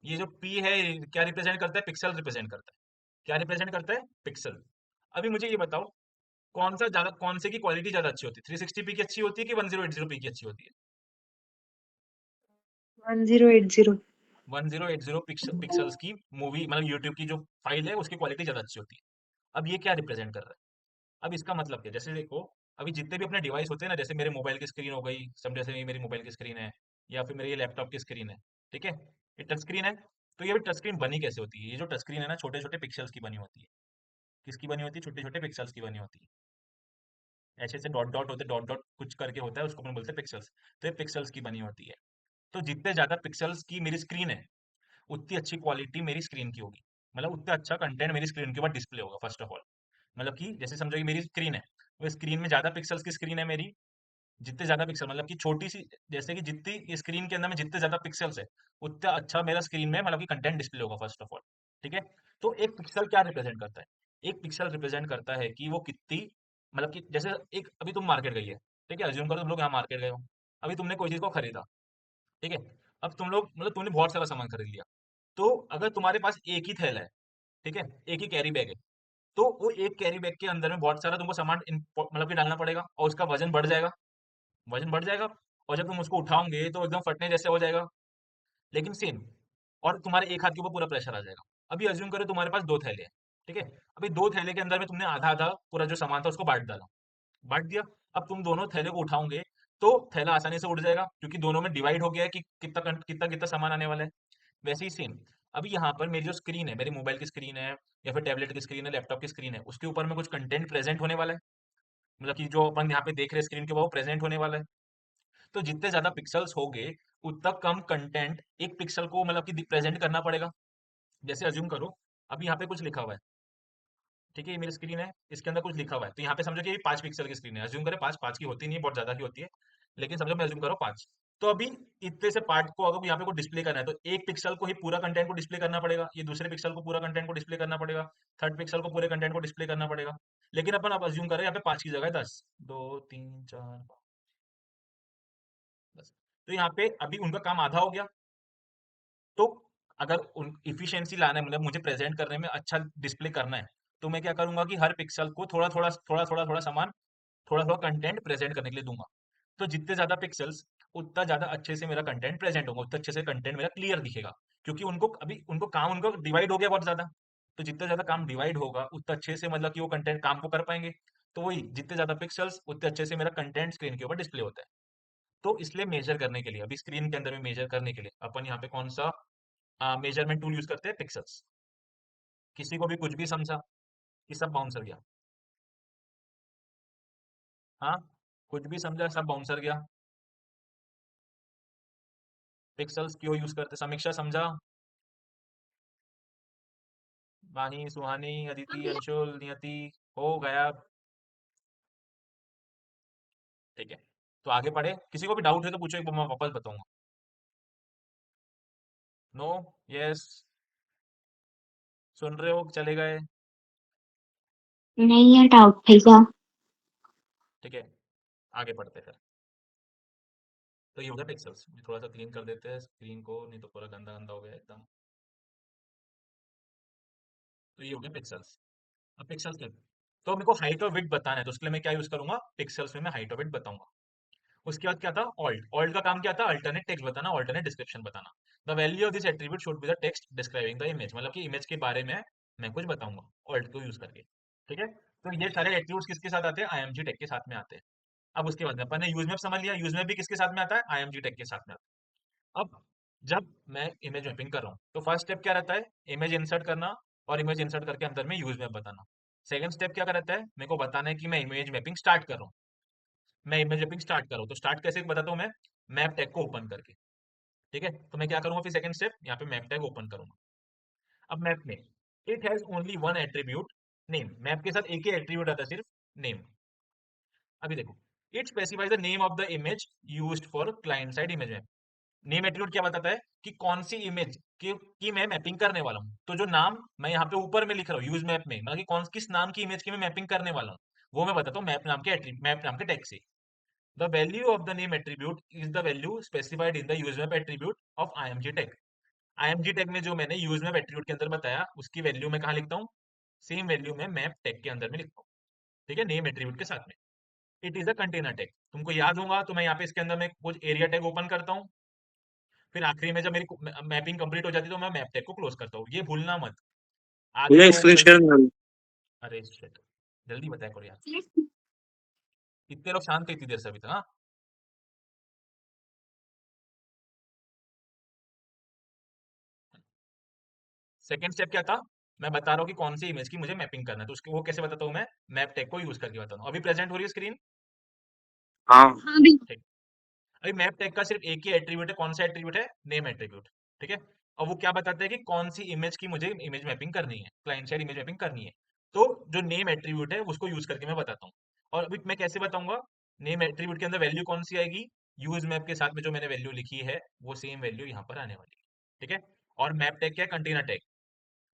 S1: ये जो p है क्या रिप्रेजेंट करता है, पिक्सल रिप्रेजेंट करता है। क्या रिप्रेजेंट करता है, पिक्सल। अभी मुझे ये बताओ, कौन से की क्वालिटी ज्यादा अच्छी होती है, 360p की अच्छी होती है कि 1080p की अच्छी होती है?
S3: 1080।
S1: 1080 पिक्सल्स की मूवी मतलब यूट्यूब की जो फाइल है उसकी क्वालिटी ज्यादा अच्छी होती है। अब ये क्या रिप्रेजेंट कर रहा है, अब इसका मतलब क्या है? जैसे देखो, अभी जितने भी अपने डिवाइस होते हैं ना, जैसे मेरे मोबाइल की स्क्रीन हो गई, सब जैसे ये मेरी मोबाइल की स्क्रीन है, या फिर मेरे ये लैपटॉप की स्क्रीन है, ठीक है, ये टच स्क्रीन है। तो ये टच स्क्रीन बनी कैसे होती है, ये जो टच स्क्रीन है ना, छोटे छोटे पिक्सल्स की बनी होती है। किसकी बनी होती है, छोटे छोटे पिक्सल्स की बनी होती है। ऐसे ऐसे डॉट डॉट होते, डॉट डॉट कुछ करके होता है, उसको अपन बोलते हैं पिक्सल्स। तो ये पिक्सल्स की बनी होती है। तो जितने ज्यादा पिक्सल्स की मेरी स्क्रीन है, उतनी अच्छी क्वालिटी मेरी स्क्रीन की होगी, मतलब उतना अच्छा कंटेंट मेरी स्क्रीन के ऊपर डिस्प्ले होगा फर्स्ट ऑफ ऑल। मतलब कि जैसे समझो कि मेरी स्क्रीन है, वो स्क्रीन में ज्यादा पिक्सल्स की स्क्रीन है मेरी, जितने ज्यादा पिक्सल मतलब कि छोटी सी, जैसे कि जितनी स्क्रीन के अंदर में जितने ज्यादा पिक्सल्स है, उतना अच्छा मेरा स्क्रीन में मतलब कि कंटेंट डिस्प्ले होगा फर्स्ट ऑफ ऑल। ठीक है, तो एक पिक्सल क्या रिप्रेजेंट करता है, एक पिक्सल रिप्रेजेंट करता है कि वो कितनी, मतलब कि जैसे एक अभी तुम मार्केट गई है, ठीक है, अज्यूम करो तुम लोग यहाँ मार्केट गए हो, अभी तुमने कोई चीज को खरीदा, ठीक है, अब तुम लोग मतलब तुमने बहुत सारा सामान खरीद लिया, तो अगर तुम्हारे पास एक ही थैला है, ठीक है, एक ही कैरी बैग है, तो वो एक कैरी बैग के अंदर में बहुत सारा तुमको सामान मतलब कि डालना पड़ेगा, और उसका वजन बढ़ जाएगा, वजन बढ़ जाएगा, और जब तुम उसको उठाओगे तो एकदम फटने जैसे हो जाएगा। लेकिन सेम, और तुम्हारे एक हाथ के ऊपर पूरा प्रेशर आ जाएगा। अभी अज्यूम करो तुम्हारे पास 2 थैले हैं, ठीक है? अभी 2 थैले के अंदर में तुमने आधा-आधा पूरा जो सामान था उसको बाँट डाला, बाँट दिया। अब तुम दोनों थैले को उठाओगे, तो थैला आसानी से उठ जाएगा क्योंकि दोनों में डिवाइड हो गया है कि कितना-कितना सामान आने वाला है। वैसे ही सेम, अभी यहाँ पर मेरी जो स्क्रीन है, मेरे मोबाइल की स्क्रीन है या फिर टैबलेट की स्क्रीन है, लैपटॉप की स्क्रीन है, उसके ऊपर में कुछ कंटेंट प्रेज़ेंट होने वाला है। मतलब कि जो अपन यहाँ पे देख रहे हैं स्क्रीन के ऊपर वो प्रेज़ेंट होने वाला है। तो जितने ज़्यादा पिक्सेल्स होंगे, उतना कम कंटेंट एक पिक्सल को मतलब कि प्रेज़ेंट करना पड़ेगा। जैसे अज्यूम करो, अभी यहाँ पे कुछ लिखा हुआ है, ठीक है? ये मेरी स्क्रीन है, इसके अंदर कुछ लिखा हुआ है। तो यहाँ पे समझो कि ये 5 पिक्सल की स्क्रीन है। अज्यूम करें 5, 5 की होती नहीं है, बहुत ज़्यादा की होती है। लेकिन समझो मैं अज्यूम करो 5। तो अभी इतने से पार्ट को अगर यहाँ पे को डिस्प्ले करना है, तो एक पिक्सल को ही पूरा कंटेंट को डिस्प्ले करना पड़ेगा। ये दूसरे पिक्सल को पूरा कंटेंट को डिस्प्ले करना पड़ेगा। थर्ड पिक्सल को पूरे कंटेंट को डिस्प्ले करना पड़ेगा। लेकिन अपन अब अज्यूम करें यहाँ पे 5 की जगह 10। 2, 3, 4, 10। तो यहाँ पे अभी उनका काम आधा हो गया। तो अगर उन इफिशिएंसी लाना है, मतलब मुझे प्रेजेंट करने में अच्छा डिस्प्ले करना है, तो मैं क्या करूंगा कि हर पिक्सल को थोड़ा थोड़ा थोड़ा थोड़ा थोड़ा सामान, थोड़ा थोड़ा कंटेंट प्रेजेंट करने के लिए दूंगा। तो जितने ज्यादा पिक्सल्स, उतना ज्यादा अच्छे से मेरा कंटेंट प्रेजेंट होगा, उतना अच्छे से कंटेंट मेरा क्लियर दिखेगा। क्योंकि उनको अभी उनको काम उनको डिवाइड हो गया बहुत ज्यादा। तो जितना ज्यादा काम डिवाइड होगा उतना अच्छे से मतलब कि वो कंटेंट काम को कर पाएंगे। तो वही, जितने ज्यादा पिक्सल्स उतने अच्छे से मेरा कंटेंट स्क्रीन के ऊपर डिस्प्ले होता है। तो इसलिए मेजर करने के लिए, अभी स्क्रीन के अंदर में मेजर करने के लिए अपन यहाँ पे कौन सा मेजरमेंट टूल यूज करते हैं? पिक्सल्स। किसी को भी कुछ भी समझा कि सब बाउंसर गया? हाँ, कुछ भी समझा सब बाउंसर गया। पिक्सल्स क्यों यूज करते? समीक्षा समझा? वानी, सुहानी, अदिति, अंशुल, नियति? हो गया? ठीक है, तो आगे पढ़े। किसी को भी डाउट है तो पूछो, एक बार मैं वापस बताऊंगा। नो? यस? सुन रहे हो? चले गए?
S4: नहीं है डाउट भैया।
S1: ठीक है, आगे पढ़ते फिर। तो ये हो गया पिक्सल्स। थोड़ा सा क्लीन कर देते हैं स्क्रीन को, नहीं तो पूरा गंदा गंदा हो गया एकदम। तो ये हो गया पिक्सल्स। अब पिक्सल्स क्या, तो मेरे को हाइट और विड्थ बताना है, तो उसके लिए मैं क्या यूज करूंगा? पिक्सल्स में मैं हाइट और विड्थ बताऊंगा। उसके बाद क्या था? ऑल्ट। ऑल्ट का काम क्या था? अल्टरनेट टेक्स्ट बताना, अल्टरनेट डिस्क्रिप्शन बताना। The value of this attribute should be the text describing the image, मतलब कि इमेज के बारे में मैं कुछ बताऊंगा ऑल्ट को यूज करके। ठीक है, तो ये सारे एट्रीब्यूट्स किसके साथ आते हैं? आईएमजी टैग के साथ में आते हैं। अब उसके बाद में अपन ने यूज मैप समझ लिया, यूज मैप भी किसके साथ में आता है? आईएमजी टैग के साथ में आता है। अब जब मैं इमेज मैपिंग कर रहा हूँ, तो फर्स्ट स्टेप क्या रहता है? इमेज इंसर्ट करना, और इमेज इंसर्ट करके अंदर में यूज मैप बताना। सेकंड स्टेप क्या रहता है? मेरे को बताना है कि मैं इमेज मैपिंग स्टार्ट कर रहा हूँ। मैं इमेज मैपिंग स्टार्ट कर रहा हूँ, तो स्टार्ट कैसे बताता हूँ मैं? मैप टैग को ओपन करके। ठीक है, तो मैं क्या करूंगा फिर? सेकंड स्टेप, यहाँ पे मैप टैग ओपन करूंगा। अब मैप में it has only one attribute, name. Map के साथ एक ही एट्रीब्यूट आता है, सिर्फ नेम। अभी देखो, it specifies the name of the image used for client side image map. Name attribute क्या बताता है? कि कौन सी इमेज की मैं मैपिंग करने वाला हूँ। तो जो नाम मैं यहाँ पे ऊपर में लिख रहा हूँ यूज मैप में, मतलब कि कौन किस नाम की इमेज की मैं मैपिंग करने वाला हूँ, वो मैं बताता हूँ मैप नाम के मैप नाम के टैग से। The value of the name attribute is the value specified in the usemap attribute of img tag. img tag में जो मैंने usemap attribute के अंदर बताया, उसकी वैल्यू मैं कहाँ लिखता हूँ? सेम वैल्यू मैं मैप टैग के अंदर में लिखता हूँ। ठीक है, नेम एट्रीब्यूट के साथ में। It is a container tag. तुमको याद होगा तो मैं यहाँ पे इसके अंदर में कुछ एरिया टैग ओपन करता हूँ, फिर आखिरी में जब मेरी मैपिंग कंप्लीट हो जाती है तो मैं मैप टैग को क्लोज करता हूँ। ये भूलना मत। आगे
S2: भैया
S1: तो
S2: स्क्रीन
S1: जल्दी।
S2: शेयर कर।
S1: अरे शिट, जल्दी बताया करो यार। इतने लोग शांत थे इतनी देर से अभी तक। हाँ, सेकंड स्टेप क्या था? मैं बता रहा हूँ कि कौन सी इमेज की मुझे मैपिंग करना है, तो उसको वो कैसे बताता हूँ मैं? मैप टैग को यूज करके बताता हूँ। अभी प्रेजेंट हो रही है स्क्रीन?
S2: हाँ।
S4: हाँ भैया।
S1: ठीक। अभी मैप टैग का सिर्फ एक ही एट्रीब्यूट है, कौन सा एट्रीब्यूट है? Name attribute. ठीक है, और वो क्या बताता है कि कौन सी इमेज की मुझे इमेज मैपिंग करनी है, क्लाइंट साइड इमेज मैपिंग करनी है। तो जो नेम एट्रीब्यूट है उसको यूज करके मैं बताता हूँ। और अभी मैं कैसे बताऊंगा? नेम एट्रीब्यूट के अंदर वैल्यू कौन सी आएगी? यूज मैप के साथ में जो मैंने वैल्यू लिखी है, वो सेम वैल्यू यहाँ पर आने वाली है। ठीक है, और मैप टैग क्या है? Container tag.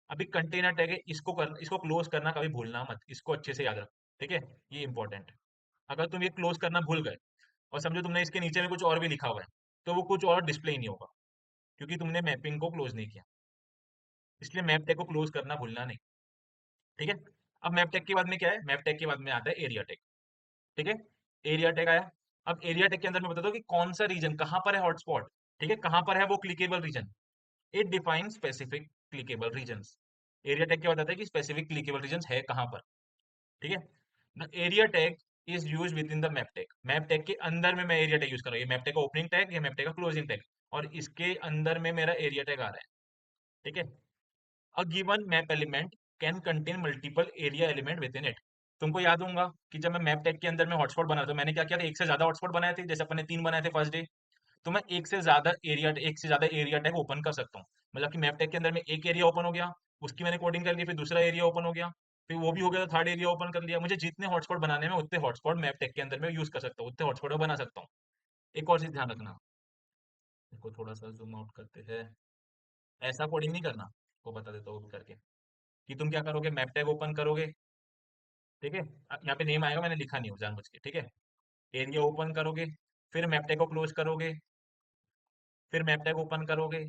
S1: अभी कंटेनर टैग है, इसको क्लोज करना कभी भूलना मत, इसको अच्छे से याद रख। ठीक है, ये इंपॉर्टेंट। अगर तुम ये क्लोज करना भूल गए, और समझो तुमने इसके नीचे में कुछ और भी लिखा हुआ है, तो वो कुछ और डिस्प्ले ही नहीं होगा, क्योंकि तुमने मैपिंग को क्लोज नहीं किया। इसलिए मैप टैग को क्लोज करना भूलना नहीं। ठीक है, अब मैप टैग के बाद में क्या है? मैप टैग के बाद में आता है एरिया टैग। ठीक है, एरिया टैग आया। अब एरिया टैग के अंदर मैं बताता हूँ कि कौन सा रीजन कहाँ पर है हॉटस्पॉट। ठीक है, कहां पर है वो clickable region? It define specific clickable regions. Area tag क्या बताता है कि स्पेसिफिक क्लिकेबल रीजन है कहां पर। ठीक है, the area tag is use with in the map tag. Map tag के अंदर में मैं एरिया टैग यूज कर रहा हूँ। ये मैप टैग का ओपनिंग टैग, ये मैप टैग का क्लोजिंग टैग, और इसके अंदर में मेरा एरिया टैग आ रहा है। ठीक है, a given map element can contain multiple area element with in it. तुमको याद होगा कि जब मैं मैप टैग के अंदर में हॉटस्पॉट बना था, मैंने क्या किया था, एक से ज्यादा हॉटस्पॉट बनाए थे। जैसे अपने 3 बनाए थे फर्स्ट डे, तो मैं एक से ज्यादा एरिया टैग ओपन कर सकता हूँ। मतलब कि मैप टैग के अंदर में एक एरिया ओपन हो गया, उसकी मैंने कोडिंग कर ली, फिर दूसरा एरिया ओपन हो गया, फिर वो भी हो गया, तो थर्ड एरिया ओपन कर लिया। मुझे जितने हॉटस्पॉट बनाने में उतने हॉटस्पॉट मैप टैग के अंदर में यूज कर सकता हूँ, उतने हॉटस्पॉट बना सकता हूँ। एक और चीज ध्यान रखना, इसको थोड़ा सा जूम आउट करते हैं। ऐसा कोडिंग नहीं करना, वो बता देता हूँ करके, कि तुम क्या करोगे, मैप टैग ओपन करोगे। ठीक है, यहाँ पे नेम आएगा, मैंने लिखा नहीं हो जानबूझ के। ठीक है, एरिया ओपन करोगे, फिर मैप टैग को क्लोज करोगे, फिर मैप टैग ओपन करोगे,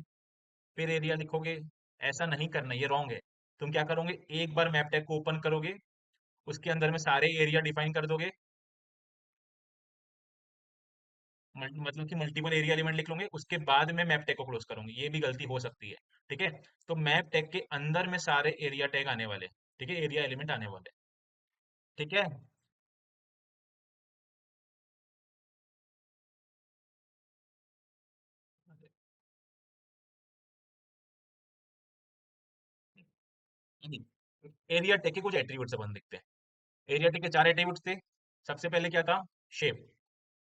S1: फिर एरिया लिखोगे। ऐसा नहीं करना, ये रॉन्ग है। तुम क्या करोगे, एक बार मैप टैग को ओपन करोगे, उसके अंदर में सारे एरिया डिफाइन कर दोगे, मतलब कि मल्टीपल एरिया एलिमेंट लिख लोगे, उसके बाद में मैप टैग को क्लोज करोगे। ये भी गलती हो सकती है। ठीक है, तो मैप टैग के अंदर में सारे एरिया टैग आने वाले। ठीक है, एरिया एलिमेंट आने वाले। ठीक है, एरिया टैग के कुछ एट्रीब्यूट्स अपन देखते हैं। एरिया टैग के 4 एट्रीब्यूट्स थे। सबसे पहले क्या था, शेप,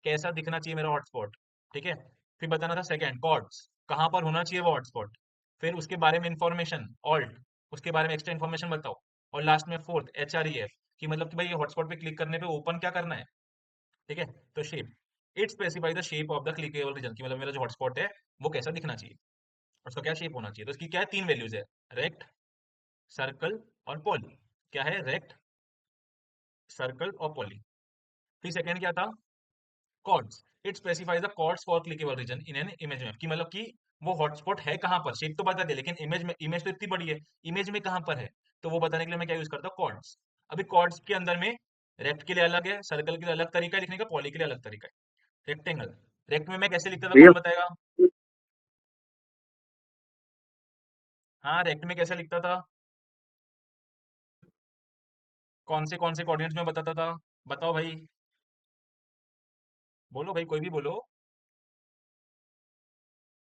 S1: कैसा दिखना चाहिए मेरा हॉटस्पॉट। ठीक है, फिर बताना था सेकंड कॉर्ड्स, कहाँ पर होना चाहिए वो हॉटस्पॉट। फिर उसके बारे में इंफॉर्मेशन ऑल्ट, उसके बारे में एक्स्ट्रा इन्फॉर्मेशन बताओ। और लास्ट में फोर्थ HREF, कि मतलब कि भाई ये हॉटस्पॉट पे क्लिक करने पे ओपन क्या करना है। ठीक है, तो shape, it specify the shape of the clickable region, की मतलब मेरा जो हॉटस्पॉट है वो कैसा दिखना चाहिए, उसका क्या शेप होना चाहिए। तो इसकी क्या है, 3 वैल्यूज है, रेक्ट, सर्कल और पॉली। क्या है, रेक्ट, सर्कल और पॉली। फिर सेकंड क्या था, coords, it specifies the coords for clickable region in an image map, की मतलब कि वो हॉटस्पॉट है कहां पर। शेप तो बता दे, लेकिन इमेज में, इमेज तो इतनी बड़ी है, इमेज में कहां पर है, तो वो बताने के लिए मैं क्या यूज करता हूँ, कॉर्ड्स। अभी कॉर्ड्स के अंदर में रेक्ट के लिए अलग है, सर्कल के लिए अलग तरीका है लिखने का, पॉली के लिए अलग तरीका है। रेक्टेंगल, रेक्ट में मैं कैसे लिखता था,
S2: भैया
S1: कौन बताएगा? हाँ, रेक्ट में कैसे लिखता था, कौन से कोऑर्डिनेट्स में बताता था, बताओ भाई, बोलो भाई, कोई भी बोलो,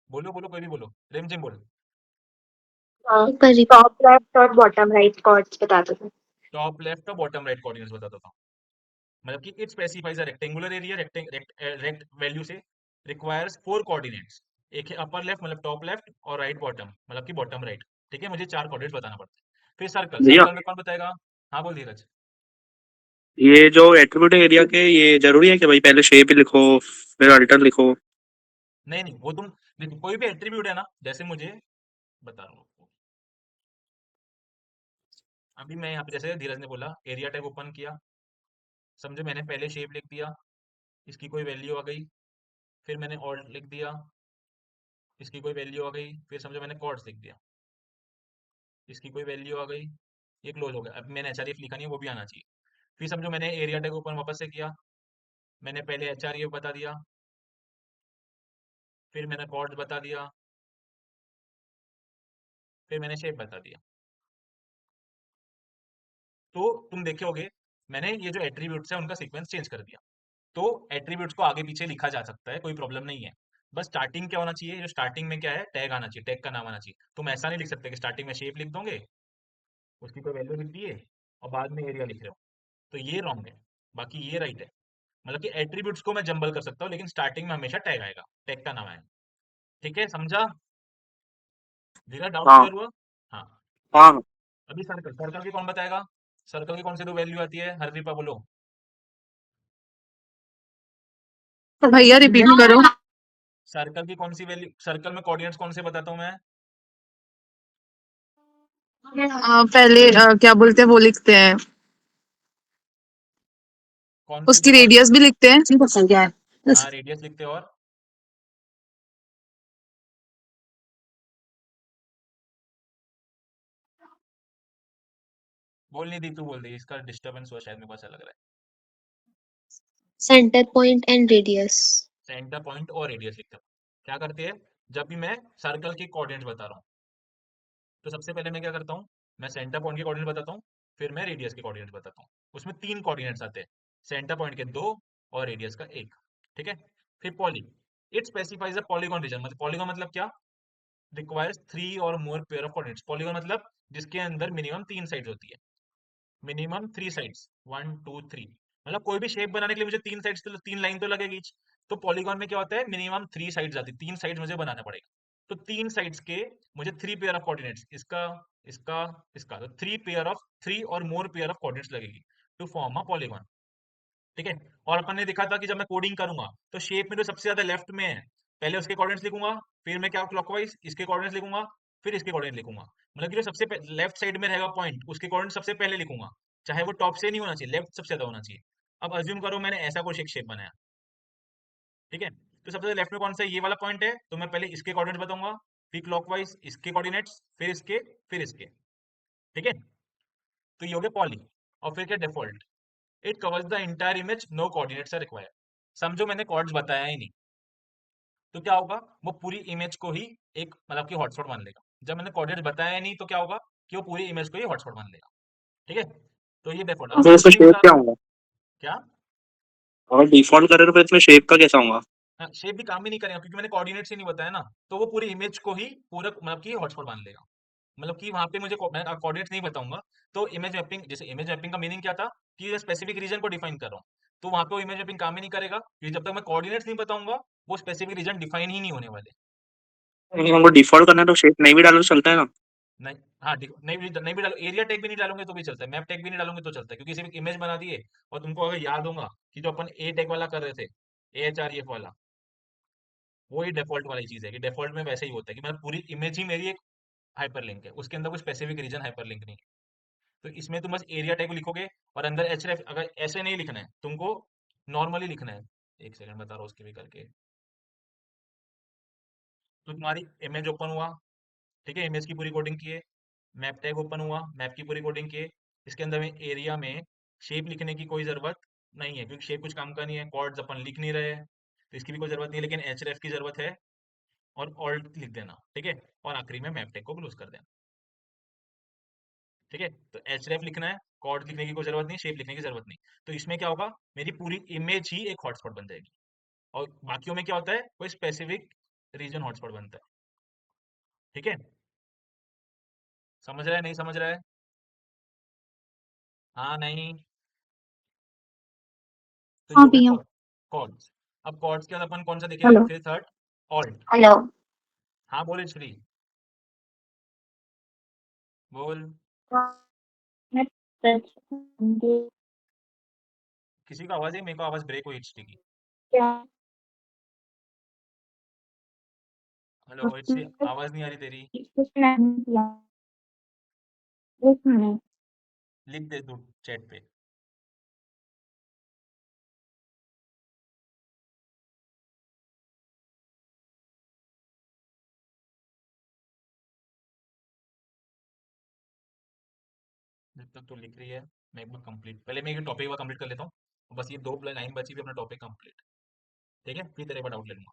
S1: बोलो बोलो, कोई भी बोलो, रिमझिम बोल।
S4: ऊपर टॉप लेफ्ट और बॉटम राइट कॉर्ड्स बता दो।
S1: टॉप लेफ्ट और बॉटम राइट कोऑर्डिनेट्स बताता था। मतलब कि it specifies a rectangular area, rect value से रिक्वायर्स 4 कोऑर्डिनेट्स। एक है अपर लेफ्ट मतलब टॉप लेफ्ट, और राइट बॉटम मतलब कि बॉटम राइट। ठीक है, मुझे 4 कोऑर्डिनेट्स बताना पड़ता है। फिर सर्कल,
S2: भैया
S1: सर्कल में कौन बताएगा? हाँ बोल धीरज।
S2: ये जो एट्रीब्यूट है एरिया के, ये जरूरी है कि भाई पहले शेप ही लिखो फिर अल्टर लिखो?
S1: नहीं नहीं, वो तुम देखो, कोई भी एट्रीब्यूट है ना, जैसे मुझे बता रहा हूँ आपको। अभी मैं यहाँ पे जैसे धीरज ने बोला एरिया टैग ओपन किया, समझो मैंने पहले शेप लिख दिया, इसकी कोई वैल्यू आ गई, फिर मैंने ऑल्ट लिख दिया, इसकी कोई वैल्यू आ गई, फिर समझो मैंने कॉर्ड्स लिख दिया, इसकी कोई वैल्यू आ गई, ये क्लोज हो गया। अब मैंने HREF लिखा नहीं है, वो भी आना चाहिए। फिर समझो मैंने एरिया टैग ओपन वापस से किया, मैंने पहले HREF बता दिया, फिर मैंने कॉर्ड्स बता दिया, फिर मैंने शेप बता दिया। तो तुम देखोगे मैंने ये जो एट्रीब्यूट्स है उनका सीक्वेंस चेंज कर दिया। तो एट्रीब्यूट्स को आगे पीछे लिखा जा सकता है, कोई प्रॉब्लम नहीं है। बस स्टार्टिंग क्या होना चाहिए, जो स्टार्टिंग में क्या है, टैग आना चाहिए, टैग का नाम आना चाहिए। तुम ऐसा नहीं लिख सकते कि स्टार्टिंग में शेप लिख दोगे, उसकी कोई वैल्यू लिख दिए, और बाद में एरिया लिख रहे हो, तो ये रॉन्ग है। बाकी ये राइट है। मतलब कि एट्रीब्यूट्स को मैं जंबल कर सकता हूँ, लेकिन स्टार्टिंग में हमेशा टैग आएगा, टैग का नाम आएगा। ठीक है, समझा? धीरा डाउट
S2: हाँ
S1: क्लियर हुआ? हाँ।
S2: हाँ।
S1: अभी सर्कल, सर्कल की कौन बताएगा? सर्कल की कौन सी 2 वैल्यू आती है, हरदीपा बोलो।
S3: तो भैया रिपीट करो।
S1: सर्कल की कौन सी वैल्यू, सर्कल में कोऑर्डिनेट्स कौन से बताता हूँ मैं?
S3: पहले क्या बोलते हैं वो लिखते हैं,
S1: कौन से
S3: उसकी
S1: दो
S3: रेडियस भी लिखते हैं।
S1: हाँ, रेडियस लिखते हैं, और बोल नहीं दी, तू बोल दी, इसका डिस्टरबेंस हुआ शायद, मेरे को ऐसा लग रहा है।
S4: Centre point and radius.
S1: Centre point और रेडियस लिखते हैं। क्या करती है? जब भी मैं सर्कल के कोऑर्डिनेट्स बता रहा हूँ, तो सबसे पहले मैं क्या करता हूँ, मैं सेंटर पॉइंट के कोऑर्डिनेट बताता हूँ, फिर मैं रेडियस के कोऑर्डिनेट बताता हूँ। उसमें 3 कोऑर्डिनेट्स आते हैं, सेंटर पॉइंट के 2 और रेडियस का 1। ठीक है। फिर poly, it specifies a polygon region. मतलब पॉलीगॉन मतलब क्या? रिक्वायर्स 3 और more pair of coordinates. Polygon मतलब जिसके अंदर मिनिमम 3 साइड्स होती है, मिनिमम 3 साइड्स, 1 2 3। मतलब कोई भी शेप बनाने के लिए मुझे 3 साइड्स, तो 3 लाइन तो लगेगी। तो पॉलीगॉन में क्या होता है, मिनिमम 3 साइड्स आती है, 3 साइड्स मुझे बनाना पड़ेगा। तो 3 साइड्स के मुझे 3 पेयर ऑफ कोऑर्डिनेट्स, इसका इसका इसका, तो 3 पेयर ऑफ 3 और मोर पेयर ऑफ कोऑर्डिनेट्स लगेगी टू फॉर्म अ पॉलीगॉन। ठीक है। और अपन ने देखा था कि जब मैं कोडिंग करूंगा तो शेप में जो सबसे ज्यादा लेफ्ट में है, पहले उसके कोऑर्डिनेट्स लिखूंगा, फिर मैं क्या क्लॉकवाइज इसके कोऑर्डिनेट्स लिखूंगा, फिर इसके कोऑर्डिनेट लिखूंगा। मतलब कि जो सबसे लेफ्ट साइड में रहेगा पॉइंट, उसके कोऑर्डिनेट सबसे पहले लिखूंगा, चाहे वो टॉप से नहीं होना चाहिए, लेफ्ट सबसे ज्यादा होना चाहिए। अब अज्यूम करो मैंने ऐसा कुछ एक शेप बनाया। ठीक है। तो सबसे लेफ्ट में कौन सा है? ये वाला पॉइंट है, तो मैं पहले इसके कोऑर्डिनेट्स बताऊंगा, फिर क्लॉकवाइज इसके कोऑर्डिनेट्स, फिर इसके, फिर इसके। ठीक है। तो ये हो गया पॉली। और फिर क्या default, it covers the entire image, no coordinates are required. समझो मैंने कॉर्ड्स बताया ही नहीं, तो क्या होगा, वो पूरी इमेज को ही एक मतलब कि हॉटस्पॉट मान लेगा। जब मैंने कोऑर्डिनेट्स बताया ही नहीं तो क्या होगा, कि वो पूरी इमेज को ही हॉटस्पॉट मान लेगा। ठीक है। तो ये डिफॉल्ट, अब
S2: तो
S1: मैं
S2: इसमें
S1: कुछ नहीं
S2: शेप
S1: बता
S2: क्या
S1: रहा हूँ।
S2: होगा?
S1: क्या?
S2: और डिफॉल्ट कलर पे इसमें शेप का कैसा होगा?
S1: शेप भी काम ही नहीं करेगा क्योंकि मैंने कोऑर्डिनेट्स ही नहीं बताया ना। तो वो पूरी इमेज को ही पूरा मतलब कि हॉटस्पॉट मान लेगा। मतलब कि वहां पे मुझे मैं कोऑर्डिनेट्स नहीं बताऊंगा, तो इमेज मैपिंग, जैसे इमेज मैपिंग का मीनिंग क्या था, कि स्पेसिफिक रीजन को डिफाइन कर रहा हूँ, तो वहां पे वो इमेज मैपिंग काम ही नहीं करेगा क्योंकि जब तक मैं कोऑर्डिनेट्स नहीं बताऊंगा वो स्पेसिफिक रीजन डिफाइन ही नहीं होने वाले।
S2: नहीं, हमको डिफॉल्ट करना है तो शेप नहीं भी डालो तो चलता है ना?
S1: नहीं, हाँ नहीं भी डालो, एरिया टैग भी नहीं डालोगे तो भी चलता है, मैप टैग भी नहीं डालोगे तो चलता है, क्योंकि सिर्फ इमेज बना दिए। और तुमको अगर याद होगा कि जो अपन ए टैग वाला कर रहे थे, AHREF वाला, वो ही डिफॉल्ट वाली चीज है कि डिफॉल्ट में वैसे ही होता है कि मतलब पूरी इमेज ही मेरी एक हाइपरलिंक है, उसके अंदर कोई स्पेसिफिक रीजन हाइपरलिंक नहीं है। तो इसमें तुम बस एरिया टैग लिखोगे और अंदर href, अगर ऐसे नहीं लिखना है तुमको, नॉर्मली लिखना है। एक सेकंड बता रहा हूँ उसके भी करके। तो तुम्हारी इमेज ओपन हुआ, ठीक है, इमेज की पूरी कोडिंग की है। मैप टैग ओपन हुआ, मैप की पूरी कोडिंग की है। इसके अंदर में एरिया में शेप लिखने की कोई जरूरत नहीं है क्योंकि शेप कुछ काम का नहीं है, कॉर्ड्स अपन लिख नहीं रहे हैं, तो इसकी भी कोई जरूरत नहीं है, लेकिन href की जरूरत है। और ऑल्ट लिख देना, ठीक है। और आखिरी में मैप टैग को क्लोज कर देना। ठीक है। तो href लिखना है, कॉर्ड लिखने की कोई जरूरत नहीं, शेप लिखने की जरूरत नहीं। तो इसमें क्या होगा, मेरी पूरी इमेज ही एक हॉटस्पॉट बन जाएगी। और बाकियों में क्या होता है, कोई स्पेसिफिक रीजन हॉटस्पॉट बनता है। ठीक है। समझ रहा है, नहीं समझ रहा है? हाँ, नहीं। तो ये
S4: हाँ
S1: हो गया
S4: भैया।
S1: कॉर्ड्स। अब कॉर्ड्स के बाद अपन कौन सा देखेंगे,
S4: हेलो।
S1: फिर थर्ड, ऑल्ट।
S4: हेलो।
S1: हाँ बोल श्री, बोल।
S4: मैं क्या?
S1: किसी का आवाज है, मेरे को आवाज ब्रेक हुई एचडी की। हेलो एचडी, आवाज नहीं आ रही तेरी। लिख दे तू चैट पे। जब तक तू लिख रही है, मैं एक बार कंप्लीट, पहले मैं ये टॉपिक बार कंप्लीट कर लेता हूँ। बस ये 2 लाइन बची भी, अपना टॉपिक कंप्लीट। ठीक है, फिर तेरे पर डाउट ले लूंगा।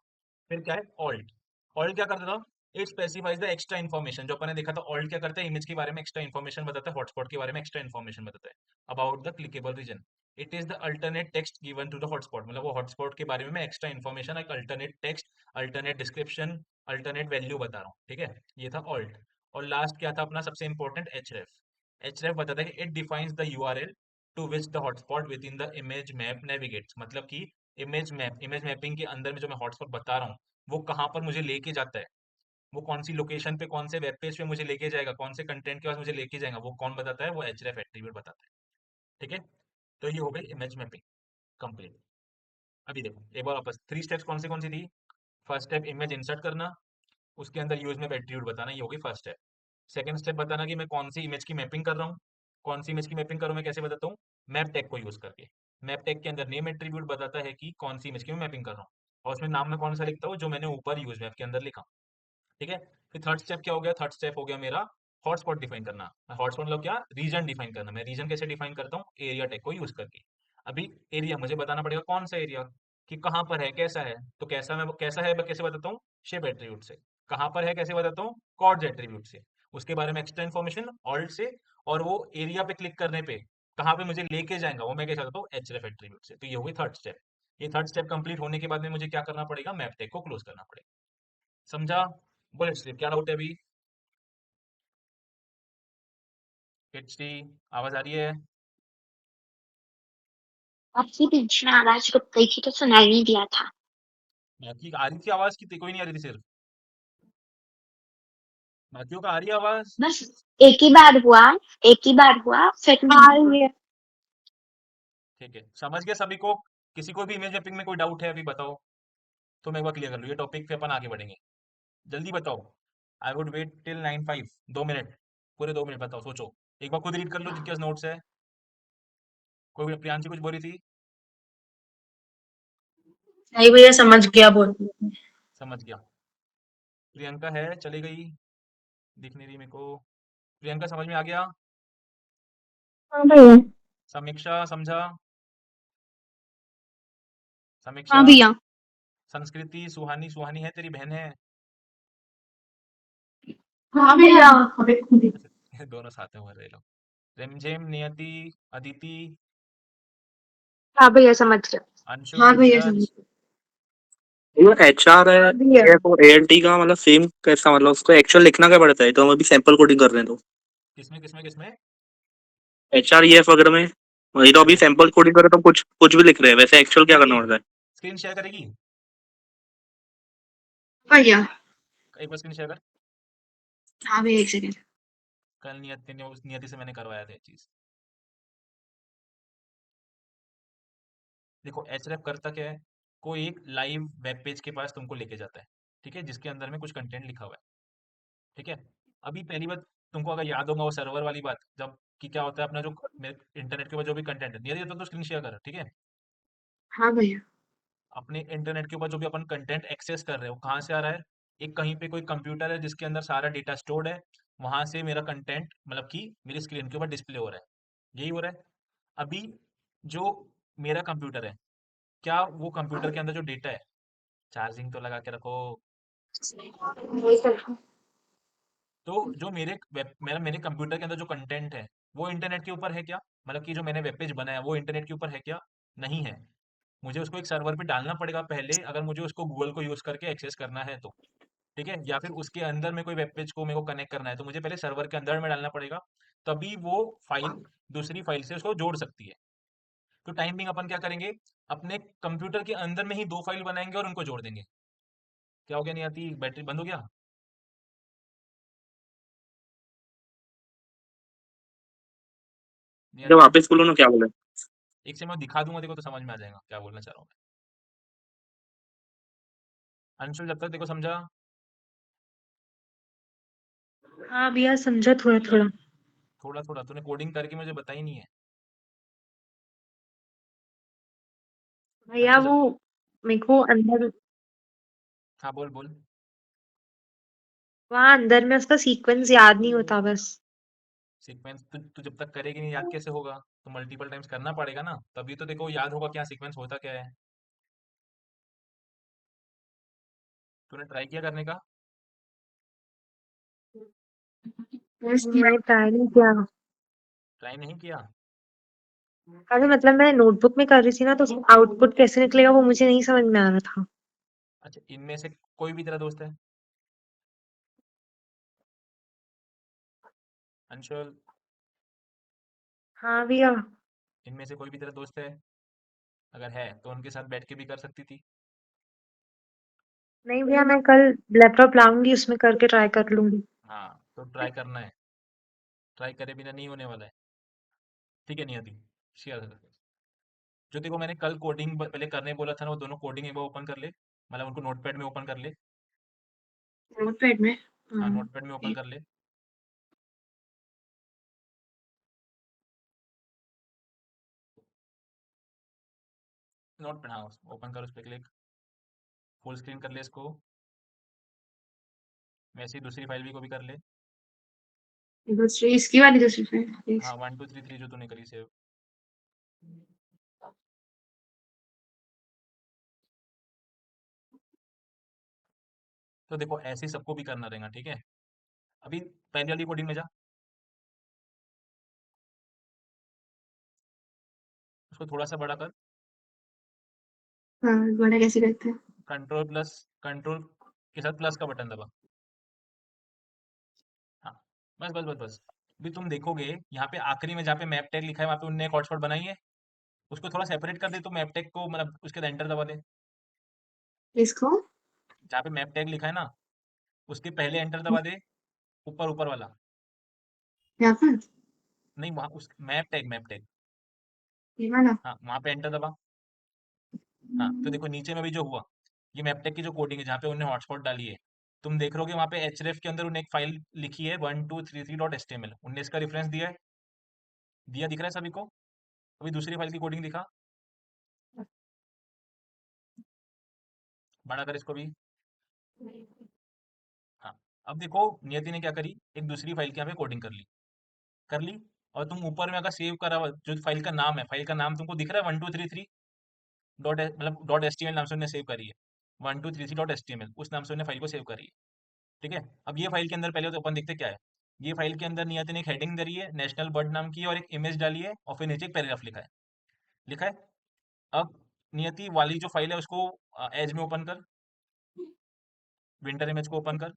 S1: फिर क्या है, ऑल्ट। ऑल्ट क्या करता था, it specifies the extra information. जो अपन ने देखा था, ऑल्ट क्या करता है, इमेज के बारे में एक्स्ट्रा इन्फॉर्मेशन बताता है, हॉटस्पॉट के बारे में एक्स्ट्रा इन्फॉर्मेशन बताता है about the clickable region. It is the alternate text given to the hotspot. मतलब वो हॉटस्पॉट के बारे में एक्स्ट्रा इन्फॉर्मेशन, एक alternate text, alternate description, alternate value बता रहा हूँ। ठीक है, ये था ऑल्ट। और लास्ट क्या था अपना सबसे इंपॉर्टेंट, href बताता है कि it defines the URL to which the hotspot within the image map navigates. मतलब कि इमेज मैपिंग के अंदर में जो मैं हॉटस्पॉट बता रहा हूँ, वो कहाँ पर मुझे लेके जाता है, वो कौन सी लोकेशन पे, कौन से वेब पेज पे मुझे लेके जाएगा, कौन से कंटेंट के पास मुझे लेके जाएगा, वो कौन बताता है, वो href एट्रीब्यूट बताता है। ठीक है। तो ये हो गई इमेज मैपिंग कंप्लीट। अभी देखो एक बार वापस, 3 स्टेप्स कौन सी थी? फर्स्ट स्टेप इमेज इंसर्ट करना, उसके अंदर यूज में एट्रीब्यूट बताना, ये होगी फर्स्ट स्टेप। सेकंड स्टेप बताना कि मैं कौन सी इमेज की मैपिंग कर रहा हूँ। कौन सी इमेज की मैपिंग करूँ मैं कैसे बताता हूँ, मैप टैग को यूज करके। मैप टैग के अंदर नेम एट्रीब्यूट बताता है कि कौन सी इमेज की मैं मैपिंग कर रहा हूँ, और उसमें नाम में कौन सा लिखता हूँ, जो मैंने ऊपर यूज मैप के अंदर लिखा। ठीक है। फिर थर्ड स्टेप क्या हो गया, थर्ड स्टेप हो गया मेरा हॉटस्पॉट डिफाइन करना। हॉटस्पॉट मतलब क्या, रीजन डिफाइन करना। मैं रीजन कैसे डिफाइन करता हूँ, एरिया टैग को यूज करके। अभी एरिया मुझे बताना पड़ेगा कौन सा एरिया, कि कहाँ पर है, कैसा है। तो कैसा है मैं कैसे बताता हूँ, शेप एट्रीब्यूट से। कहाँ पर है कैसे बताता हूँ, कॉर्ड्स एट्रीब्यूट से। उसके बारे में एक्स्ट्रा इन्फॉर्मेशन ऑल्ट से। और वो एरिया पे क्लिक करने पे कहाँ पे मुझे लेके जाएगा वो मैं कैसे बताता हूँ, एचरेफ एट्रीब्यूट से। तो ये होगी थर्ड स्टेप। ये थर्ड स्टेप कंप्लीट होने के बाद में मुझे क्या करना पड़ेगा, मैप टैग को क्लोज करना पड़ेगा। समझा? बुलेट स्ट्रिप क्या डाउट है अभी? एचडी आवाज आ रही है?
S4: आपके बीच में आवाज रुक गई थी तो सुनाई नहीं दिया था।
S1: बाकी आ रही थी आवाज की कोई नहीं आ रही थी सिर्फ? बाकियों का आ रही है आवाज?
S4: बस एक ही बार हुआ, एक ही बार हुआ फिर मैं
S1: ठीक है, समझ गया सभी को? किसी को भी इमेज मैपिंग में कोई डाउट है अभी बताओ, तो मैं एक बार क्लियर कर लूँ, ये टॉपिक पे अपन आगे बढ़ेंगे। जल्दी बताओ। I would wait till 9:05। 2 minute, पूरे 2 मिनट बताओ, सोचो। एक बार खुद रीड कर लो जिनके पास नोट्स है। कोई प्रियांशी कुछ बोल रही थी?
S5: नहीं भैया समझ गया बोल।
S1: समझ गया। प्रियंका है, चली गई, दिख नहीं रही मेरे को। प्रियंका समझ में आ गया?
S5: हाँ भैया।
S1: समीक्षा समझा?
S5: हाँ
S1: समीक्षा।
S5: भैया।
S1: संस्कृति, सुहानी, सुहानी है तेरी बहन है?
S5: हाँ भैया।
S1: अच्छा, दोनों साथ में बोल रहे लोग। रिमझिम, नियति, अदिति,
S4: हाँ भैया समझ गया।
S1: अंशु,
S5: हाँ भैया समझ
S1: नीरज।
S2: ये एचआर है,
S5: भैया।
S2: ये तो एएलटी का मतलब सेम कैसा, मतलब उसको एक्चुअल लिखना क्या पड़ता है? तो हम अभी सैंपल कोडिंग कर रहे हैं तो
S1: किसमें किसमें किसमें?
S2: एचआर ईएफ वगैरह में वही तो अभी
S1: अच्छा,
S2: सैंपल कोडिंग कर रहे हैं, तो कुछ कुछ भी लिख रहे हैं, वैसे एक्चुअल क्या करना
S1: करेगी?
S2: पड़ता है?
S1: स्क्रीन शेयर करेगी?
S5: भैया।
S1: एक बार स्क्रीन शेयर कर।
S5: हाँ भैया एक सेकंड।
S1: कल नियति से मैंने करवाया था ये चीज। देखो एचरेफ करता क्या है, कोई एक लाइव वेब पेज के पास तुमको लेके जाता है, ठीक है, जिसके अंदर में कुछ कंटेंट लिखा हुआ है। ठीक है। अभी पहली बात, तुमको अगर याद होगा वो सर्वर वाली बात, जब कि क्या होता है अपना जो इंटरनेट के ऊपर जो भी कंटेंट है, नियति तो स्क्रीन शेयर कर, ठीक है।
S5: हाँ भैया।
S1: अपने इंटरनेट के ऊपर जो भी अपन कंटेंट एक्सेस कर रहे हो कहाँ से आ रहा है, एक कहीं पे कोई कंप्यूटर है जिसके अंदर सारा डेटा स्टोर्ड है, वहां से मेरा कंटेंट मतलब कि मेरी स्क्रीन के ऊपर डिस्प्ले हो रहा है, यही हो रहा है। अभी जो मेरा कंप्यूटर है, क्या वो कंप्यूटर के अंदर जो डेटा है, चार्जिंग तो लगा के रखो। तो जो मेरे कंप्यूटर के अंदर जो कंटेंट है वो इंटरनेट के ऊपर है क्या, मतलब कि जो मैंने वेब पेज बनाया वो इंटरनेट के ऊपर है क्या? नहीं है। मुझे उसको एक सर्वर पे डालना पड़ेगा पहले, अगर मुझे उसको गूगल को यूज करके एक्सेस करना है तो। ठीक है, या फिर उसके अंदर में कोई वेब पेज को मेरे को कनेक्ट करना है तो मुझे पहले सर्वर के अंदर में डालना पड़ेगा, तभी वो फाइल दूसरी फाइल से उसको जोड़ सकती है। तो टाइम बिंग अपन क्या करेंगे, अपने कंप्यूटर के अंदर में ही दो फाइल बनाएंगे और उनको जोड़ देंगे। क्या हो गया, नहीं आती, बैटरी बंद हो गया? नहीं
S2: जब
S1: आती?
S2: वापस बोलो ना क्या बोले।
S1: एक से मैं दिखा दूंगा, देखो तो समझ में आ जाएगा क्या बोलना चाह रहा हूँ मैं। अंशुल जब तक देखो समझा?
S5: हाँ भैया समझा थोड़ा थोड़ा।
S1: थोड़ा थोड़ा तूने कोडिंग करके मुझे बताई नहीं है।
S5: भैया
S1: अंशुल
S5: वो
S1: जब,
S5: मेरे को अंदर,
S1: हाँ बोल बोल।
S5: वहाँ अंदर में उसका सीक्वेंस याद नहीं होता बस।
S1: सीक्वेंस तू जब तक करेगी नहीं याद कैसे होगा? तो मल्टीपल टाइम्स करना पड़ेगा ना, तभी तो देखो याद होगा क्या सीक्वेंस होता क्या है। तूने ट्राई किया करने का?
S5: मैंने ट्राई नहीं किया।
S1: ट्राई नहीं किया?
S5: अरे मतलब मैं नोटबुक में कर रही थी ना, तो आउटपुट कैसे निकलेगा वो मुझे नहीं समझ में आ रहा था।
S1: अच्छा, इनमें से कोई भी तेरा दोस्त है? अंशुल,
S5: हाँ भैया।
S1: इनमें से कोई भी तेरा दोस्त है? अगर है तो उनके साथ बैठ के भी कर सकती थी।
S5: नहीं भैया मैं कल लैपटॉप लाऊंगी उसमें करके ट्राई कर लूंगी।
S1: हाँ तो ट्राई करना है, ट्राई करे बिना नहीं होने वाला है। ठीक है नियति, शेयर। जो देखो मैंने कल कोडिंग पहले करने बोला था ना, वो दोनों कोडिंग एक बार ओपन कर ले, मतलब उनको नोटपैड में ओपन कर ले।
S5: नोटपैड में।
S1: हाँ नोटपैड में ओपन
S5: एक
S1: कर ले। नोटपैड, हाँ ओपन कर, उस पर क्लिक, फुल स्क्रीन कर ले इसको। वैसे ही दूसरी फाइल भी को भी कर ले।
S5: दूसरी इसकी वाली दूसरी फ्रेंड।
S1: हाँ 1 2 3 3 जो तूने करी सेव। तो देखो ऐसे ही सबको भी करना रहेगा, ठीक है। अभी पहले वाली कोडिंग में जा, उसको थोड़ा सा बड़ा कर,
S4: हाँ, बड़ा कैसे करते हैं?
S1: कंट्रोल के साथ प्लस का बटन दबा। हाँ, बस बस बस बस। अभी तुम देखोगे यहाँ पे आखिरी में जहाँ पे मैप टैग लिखा है वहाँ पे उनने एक हॉटस्पॉट बनाई है, उसको थोड़ा सेपरेट कर दे तो मैप टैग को, मतलब उसके बाद एंटर दबा दे।
S4: इसको?
S1: जहाँ पे मैप टैग लिखा है ना, उसके पहले एंटर दबा दे, ऊपर ऊपर वाला।
S4: यहाँ पर?
S1: नहीं, वहाँ उस मैप टैग।
S4: ये वाला?
S1: हाँ, वहाँ पे एंटर दबा। हाँ, तो देखो नीचे में भी जो हुआ, ये मैपटेक की जो कोडिंग है जहाँ पे उन्होंने हॉटस्पॉट डाली है, तुम देख रहोगे वहाँ पे एचरेफ के अंदर उन्हें एक फाइल लिखी है 1233.html, उनने इसका रेफरेंस दिया है, दिया दिख रहा है सभी को। अभी दूसरी फाइल की कोडिंग दिखा, बड़ा कर इसको भी। हाँ, अब देखो नियति ने क्या करी, एक दूसरी फाइल की यहाँ पे कोडिंग कर ली। और तुम ऊपर में अगर सेव करा हुआ जो फाइल का नाम है, फाइल का नाम तुमको दिख रहा है 1233 डॉट, मतलब dot H T M L नाम से उन्होंने सेव करी है, 1233.html उस नाम से उन्होंने फाइल को सेव करी है, ठीक है। अब ये फाइल के अंदर पहले तो अपन देखते क्या है। ये फाइल के अंदर नियति ने एक हेडिंग डाली है नेशनल बर्ड नाम की, और एक इमेज डाली है, और फिर नीचे एक पैराग्राफ लिखा है। अब नियति वाली जो फाइल है उसको एज में ओपन कर, विंटर इमेज को ओपन कर।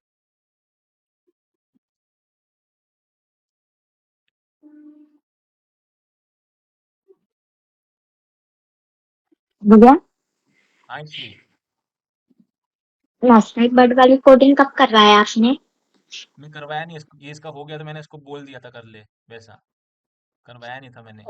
S4: भैया,
S1: हाँ इसलिए
S4: नेशनल बर्ड वाली कोडिंग कब करवाया आपने?
S1: मैं करवाया नहीं इसको, ये इसका हो गया तो मैंने इसको बोल दिया था कर ले, वैसा करवाया नहीं था मैंने।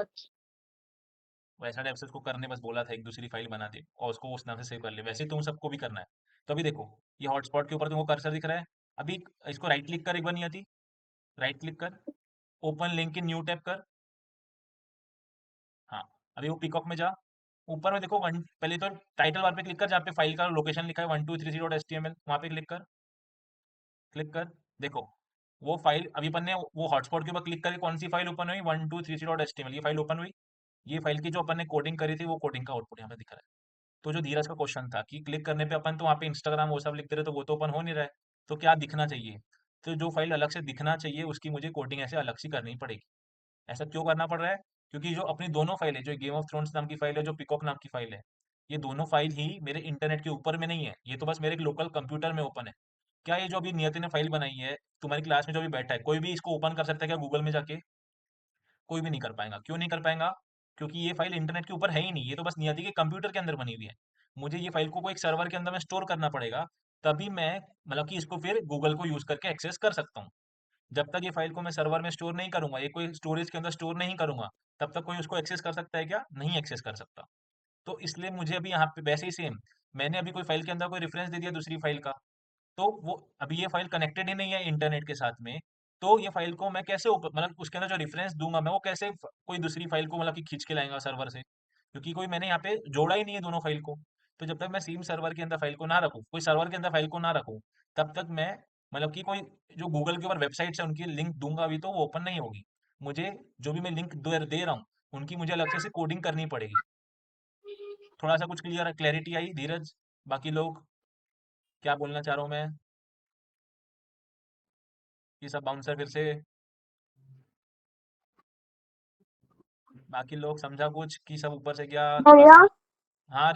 S1: वैसा टाइप से उसको करने बस बोला था, एक दूसरी फाइल बना दे और उसको उस नाम से सेव कर ले, वैसे ही तुम सबको भी करना है। तो अभी देखो ये हॉटस्पॉट के ऊपर तुमको कर्सर दिख रहा है। अभी इसको राइट क्लिक कर, एक बार नहीं आती, राइट क्लिक कर, open link in new tab कर। हाँ, अभी वो पिकॉक में जा, ऊपर में देखो वन, पहले तो टाइटल बार पे क्लिक कर जहाँ पे फाइल का लोकेशन लिखा है 1233.html, वहाँ पे क्लिक कर। देखो वो फाइल अभी अपन ने वो हॉटस्पॉट के ऊपर क्लिक करके कौन सी फाइल ओपन हुई, 1233.html, ये फाइल ओपन हुई। ये फाइल की जो अपन ने कोडिंग करी थी वो कोडिंग का आउटपुट यहाँ पे दिख रहा है। तो जो धीरज का क्वेश्चन था कि क्लिक करने पे अपन तो वहाँ पे इंस्टाग्राम वो सब लिखते रहे तो वो तो ओपन हो नहीं रहा है, तो क्या दिखना चाहिए। तो जो फाइल अलग से दिखना चाहिए उसकी मुझे कोडिंग ऐसे अलग से करनी पड़ेगी। ऐसा क्यों करना पड़ रहा है, क्योंकि जो अपनी दोनों फाइल है, जो गेम ऑफ थ्रोन्स नाम की फाइल है, जो पिकॉक नाम की फाइल है, ये दोनों फाइल ही मेरे इंटरनेट के ऊपर में नहीं है, ये तो बस मेरे एक लोकल कंप्यूटर में ओपन है। क्या ये जो अभी नियति ने फाइल बनाई है, तुम्हारी क्लास में जो भी बैठा है कोई भी इसको ओपन कर सकता है क्या गूगल में जाके? कोई भी नहीं कर पाएगा। क्यों नहीं कर पाएगा? क्योंकि ये फाइल इंटरनेट के ऊपर है ही नहीं, ये तो बस नियति के कंप्यूटर के अंदर बनी हुई है। मुझे ये फाइल को कोई एक सर्वर के अंदर में स्टोर करना पड़ेगा, तभी मैं, मतलब कि इसको फिर गूगल को यूज करके एक्सेस कर सकता हूँ। जब तक ये फाइल को मैं सर्वर में स्टोर नहीं करूंगा, ये कोई स्टोरेज के अंदर स्टोर नहीं करूंगा, तब तक कोई उसको एक्सेस कर सकता है क्या? नहीं एक्सेस कर सकता। तो इसलिए मुझे अभी यहाँ पे वैसे ही सेम, मैंने अभी कोई फाइल के अंदर कोई रेफरेंस दे दिया दूसरी फाइल का, तो वो अभी ये फाइल कनेक्टेड ही नहीं है इंटरनेट के साथ में, तो ये फाइल को मैं कैसे मतलब उसके अंदर जो रेफरेंस दूंगा मैं वो कैसे कोई दूसरी फाइल को मतलब कि खींच के लाएगा सर्वर से, क्योंकि कोई मैंने यहाँ पे जोड़ा ही नहीं है दोनों फाइल को। तो जब तक मैं सेम सर्वर के अंदर फाइल को ना रखूँ, कोई सर्वर के अंदर फाइल को ना रखूँ, तब तक मैं, मतलब कि कोई जो गूगल के ऊपर वेबसाइट्स है उनकी लिंक दूंगा भी तो वो ओपन नहीं होगी। मुझे जो भी मैं लिंक दे रहा हूँ उनकी मुझे अलग से कोडिंग करनी पड़ेगी। थोड़ा सा कुछ क्लैरिटी आई धीरज? बाकी लोग क्या बोलना चाह रहा हूँ मैं, ये सब बाउंसर फिर से, बाकी लोग समझा कुछ कि सब ऊपर से गया थोड़ा
S4: भैया,
S1: सा? हाँ